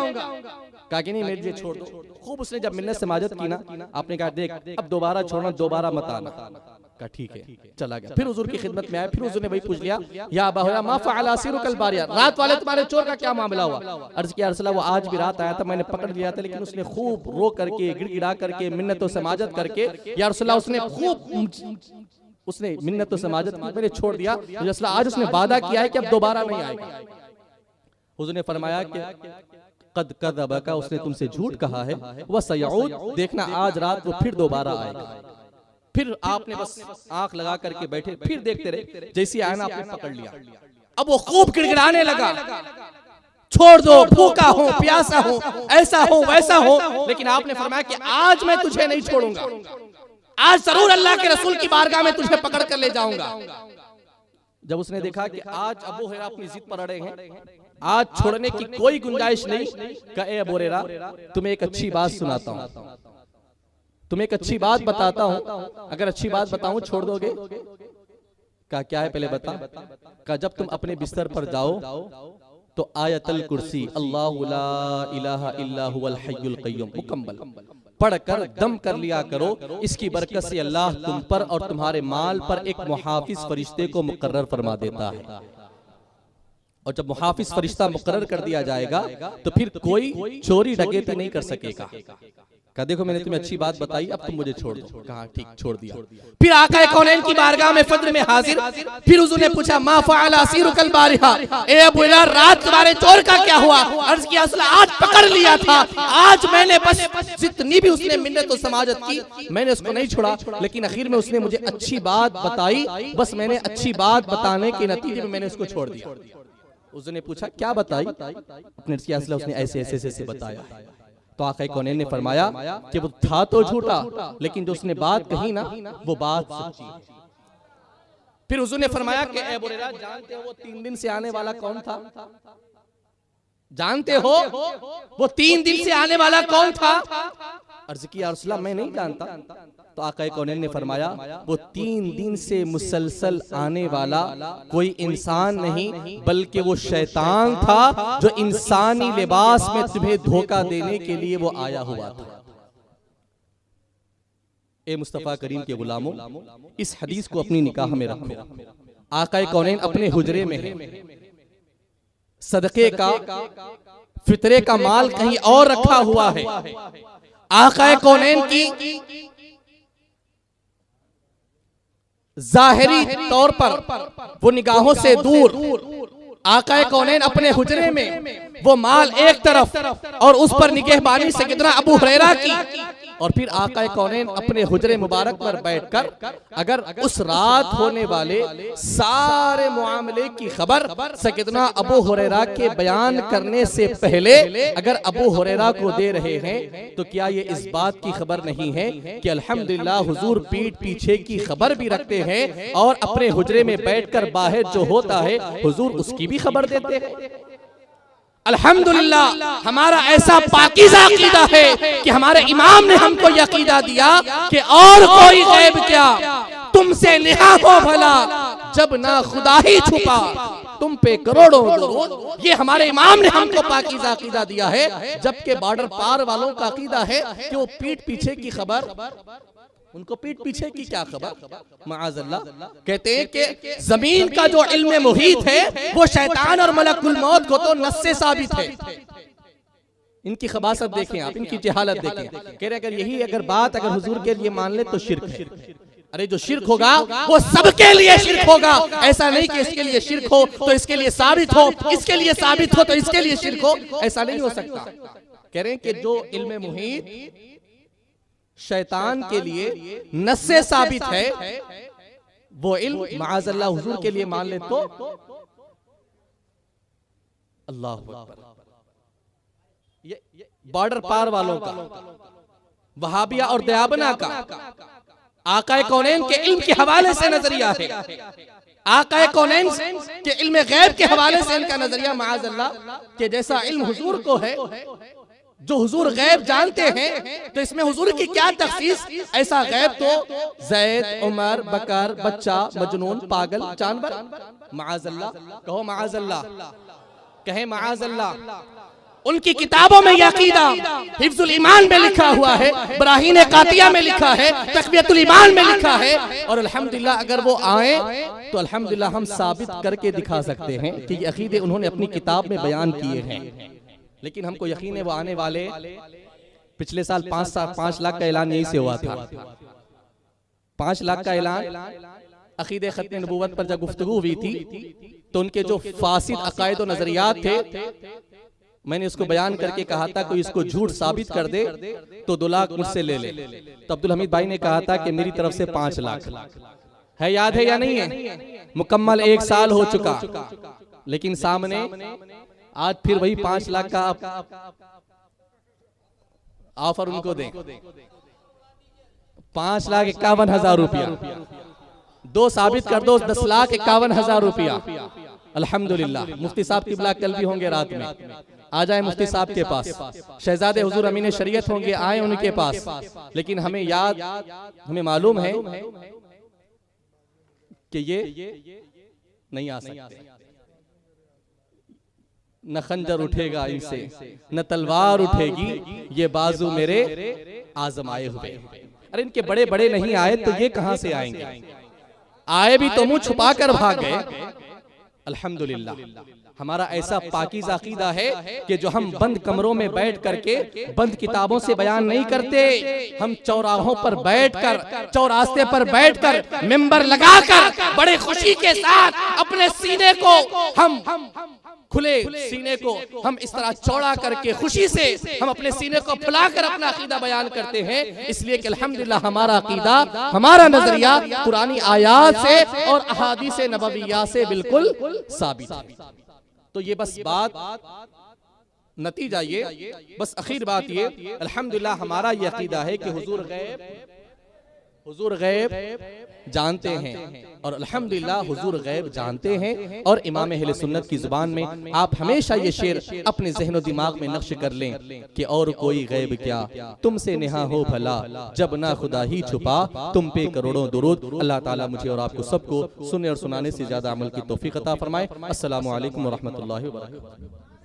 S2: कहा कि नहीं मेरे छोड़ दो। खूब उसने जब मिन्नत समाजत की ना, आपने कहा देख अब दोबारा छोड़ना, दोबारा मत आना। कहा ठीक है, चला गया। फिर हुजूर की खिदमत में आया, फिर हुजूर ने वही पूछ लिया, या अबा हुरैरा मा फअला असीरुकल बारिया, रात वाले तुम्हारे चोर का क्या मामला हुआ? अर्ज किया रसूलल्लाह वो आज भी रात आया था, मैंने पकड़ लिया था, लेकिन उसने खूब रो करके, गिड़गिड़ा करके, मिन्नतों समाजत करके, या रसूलल्लाह उसने खूब उसने मिन्नत समाजत की, मैंने छोड़ दिया। आज उसने वादा किया है कि अब दोबारा नहीं आएगा। हुजूर ने फरमाया कि
S3: कद कज़बका, उसने तुमसे झूठ कहा है, वह सयऊद, देखना आज रात वो फिर दोबारा आएगा। फिर आपने बस आंख लगा करके बैठे, फिर देखते रहे, जैसी आया ना आपने पकड़ लिया। अब वो खूब गिड़गिड़ाने लगा, छोड़ दो, भूखा हूं, प्यासा हूं, ऐसा हो वैसा हो, लेकिन आपने फरमाया कि आज मैं तुझे नहीं छोड़ूंगा, आज जरूर अल्लाह के रसूल की बारगाह में तुझे पकड़ कर ले जाऊंगा। जब उसने देखा कि आज अबू हुरैरा अपनी जिद पर अड़े हैं, आज छोड़ने की कोई गुंजाइश नहीं, कहे अबू हुरैरा तुम्हें एक अच्छी बात सुनाता हूं, तुम्हें एक अच्छी बात बताता हूं, अगर अच्छी बात बताऊं छोड़ दोगे? कहा क्या है पहले बता। कहा जब तुम अपने बिस्तर पर जाओ तो आयतल कुर्सी अल्लाहु ला इलाहा इल्ला हुवल हय्युल क़य्यूम मुकम्मल पढ़कर दम कर लिया करो। इसकी बरकत से अल्लाह तुम पर और तुम्हारे माल पर एक मुहाफिज फरिश्ते को मुकर्रर फरमा देता है, और जब मुहाफिज फरिश्ता मुकर्रर कर दिया जाएगा तो फिर कोई चोरी डकैती नहीं कर सकेगा। कहा देखो मैंने तुम्हें अच्छी बात बताई, अब तुम मुझे छोड़ दो। कहा ठीक, छोड़ दिया। फिर आका कौनैन की बारगाह में फज्र में हाजिर, फिर हुजूर ने पूछा मा फ़अल असीरुकल बारिहा, ए अबू हुरैरा रात तुम्हारे चोर का क्या हुआ? अर्ज किया असल आज पकड़ लिया था, आज मैंने बस जितनी भी उसने मिन्नत और समाजत की मैंने उसको नहीं छोड़ा, लेकिन आखिर में उसने मुझे अच्छी बात बताई, बस मैंने अच्छी बात बताने के नतीजे में मैंने उसको छोड़ दिया। उसने पूछा क्या बताई? अपने उसने ऐसे ऐसे ऐसे बताया। तो आका कौनैन ने फरमाया कि वो था तो झूठा, लेकिन जो उसने बात कही ना वो बात सच्ची। फिर हुजूर ने फरमाया कि ए अबू हुरैरा जानते हो वो 3 दिन से आने वाला कौन था? जानते हो वो 3 दिन से आने वाला कौन था? अर्ज किया या रसूलल्लाह मैं नहीं जानता। तो आका कौनैन ने फरमाया वो 3 दिन से मुसलसल आने वाला कोई इंसान नहीं बल्कि वो शैतान था जो इंसानी लिबास में तुम्हें धोखा देने के लिए वो आया हुआ था। ए मुस्तफा करीम के गुलामों, इस हदीस को अपनी निगाह में रखो। आका कौनैन अपने हुजरे में है, सदके का फितरे का माल कहीं और रखा हुआ है। आका कौनैन की जाहिरी तौर पर वो निगाहों से दूर, आका कौनैन अपने हुजरे में वो माल एक तरफ और उस पर निगहबानी सैयदना अबू हुरैरा की, और फिर आका कौनैन अपने हुजरे मुबारक पर बैठकर अगर उस रात होने वाले सारे मामले की खबर सैयदना अबू हुरैरा के बयान करने से पहले अगर अबू हुरैरा को दे रहे हैं, तो क्या ये इस बात की खबर नहीं है कि अल्हम्दुलिल्लाह हुजूर पीठ पीछे की खबर भी रखते हैं और अपने हुजरे में बैठकर बाहर जो होता है हुजूर उसकी भी खबर देते हैं। अल्हम्दुलिल्लाह हमारा ऐसा पाकीज़ा अकीदा है कि हमारे इमाम ने हमको ये अकीदा दिया कि और कोई गैब क्या तुमसे निहा हो भला जब ना खुदा ही छुपा तुम पे करोड़ों दरूद। ये हमारे इमाम ने हमको पाकीज़ा अकीदा दिया है, जबकि बॉर्डर पार वालों का अकीदा है कि वो पीठ पीछे की खबर, उनको पीठ पीछे की क्या खबर। माअज़ल्लाह कहते हैं कि जमीन का जो इल्म मुहीत है वो शैतान और मलकुल मौत को तो नस्स से साबित है। इनकी खबासत देखें आप, इनकी जहालत देखें। कह रहे अगर यही अगर बात अगर हुजूर के लिए मान ले तो शिर्क है। अरे जो शिर्क होगा वो सबके लिए शिर्क होगा, ऐसा नहीं कि इसके लिए शिर्क हो तो इसके लिए साबित हो, इसके लिए साबित हो तो इसके लिए शिर्क हो, ऐसा नहीं हो सकता। कह रहे हैं कि जो इल्म मुहीत शैतान के लिए नस्से साबित है वो इल्म माअज़ल्लाह हुजूर के लिए मान ले तो अल्लाह अकबर। ये बॉर्डर पार वालों का, वहाबिया और दयाबना का आका कौनैन के इल्म के हवाले से नजरिया है। आका कौनैन के इल्म गैब के हवाले से इनका नजरिया माअज़ल्लाह के जैसा इल्म हुजूर को है, जो हुजूर गैब जानते हैं तो इसमें हुजूर की क्या तखसीस। ऐसा गैब तो ज़ैद, उमर, बकर, बच्चा, मजनून, पागल, जानवर, माअज़ल्लाह कहो माअज़ल्लाह, कहे माअज़ल्लाह। उनकी किताबों में यह अकीदा हिफ्जुल ईमान में लिखा हुआ है, बराहीन कातिया में लिखा है, तक़वियतुल ईमान में लिखा है, और अल्हम्दुलिल्लाह अगर वो आए तो अल्हम्दुलिल्लाह हम साबित करके दिखा सकते हैं कि ये अकीदे उन्होंने अपनी किताब में बयान किए हैं। लेकिन हमको यकीन है वो आने वाले पिछले साल 5 लाख का ऐलान यही से हुआ था। 5 लाख का ऐलान अकीदे खत्म नबूवत पर जब गुफ्तगू हुई थी तो उनके जो फासिद अकायद और नजरियात थे, उनको गिरा दिया गया। 5 लाख का ऐलान, 5 लाख का ऐलान अकीदे खत्म नबूवत पर जब गुफ्तगू हुई थी तो उनके जो फासिद अकायद और नजरियात थे उनको गिरा दिया गया। 5 लाख का ऐलान, 5 लाख का ऐलान अकीदे खत्म नबूवत पर जब गुफ्तगू हुई थी तो उनके जो फासिद अकायद और नजरियात थे मैंने इसको बयान करके कहा था कोई इसको झूठ साबित कर दे तो 2 लाख मुझसे ले ले। तो अब्दुल हमीद भाई ने कहा था कि मेरी तरफ से 5 लाख है। याद है या नहीं है? मुकम्मल 1 साल हो चुका, लेकिन सामने आज फिर वही 5 लाख का ऑफर उनको दें। 5,51,000 रुपया 2 साबित कर दो, 10,51,000 रुपया। अल्हम्दुलिल्लाह। मुफ्ती साहब किबला कल भी होंगे रात में, आ जाए मुफ्ती साहब के पास। शहजादे हुजूर अमीन शरीयत होंगे, आए उनके पास। लेकिन हमें याद, हमें मालूम है कि ये नहीं आ सकते। न खंजर उठेगा इनसे, न तलवार उठेगी, ये बाजू मेरे आजमाए हुए। अरे इनके बड़े बड़े नहीं आए तो ये कहां से आएंगे? आए भी तो मुंह छुपा कर भाग गए। अल्हम्दुलिल्लाह, हमारा ऐसा पाकीज़ा अकीदा है कि जो हम बंद कमरों में बैठ करके बंद किताबों से बयान नहीं करते, हम चौराहों पर बैठकर, चौरास्ते पर बैठकर, मिंबर लगाकर बड़े खुशी के साथ अपने सीने को हम खुले सीने को हम इस तरह चौड़ा करके खुशी से हम अपने सीने को फुलाकर अपना अकीदा बयान करते हैं। इसलिए कि अल्हम्दुलिल्लाह हमारा अकीदा, हमारा नजरिया कुरानी आयात से और अहादीस नबविय्या से बिल्कुल साबित है। तो ये बस बात, नतीजा ये, बस आखिर बात ये, अल्हम्दुलिल्लाह हमारा ये अकीदा है कि हुजूर गैब जानते हैं और अल्हम्दुलिल्लाह हुजूर गैब जानते हैं। और इमाम अहले सुन्नत की जुबान में आप हमेशा ये शेर अपने ज़हन दिमाग में नक्श कर लें कि और कोई गैब क्या तुमसे नेहा हो भला, जब ना खुदा ही छुपा तुम पे करोड़ों दुरूद। अल्लाह ताला मुझे और आपको सबको सुनने और सुनाने से ज्यादा अमल की तौफीक अता फरमाए। अस्सलामु अलैकुम व रहमतुल्लाहि व बरकातुहू।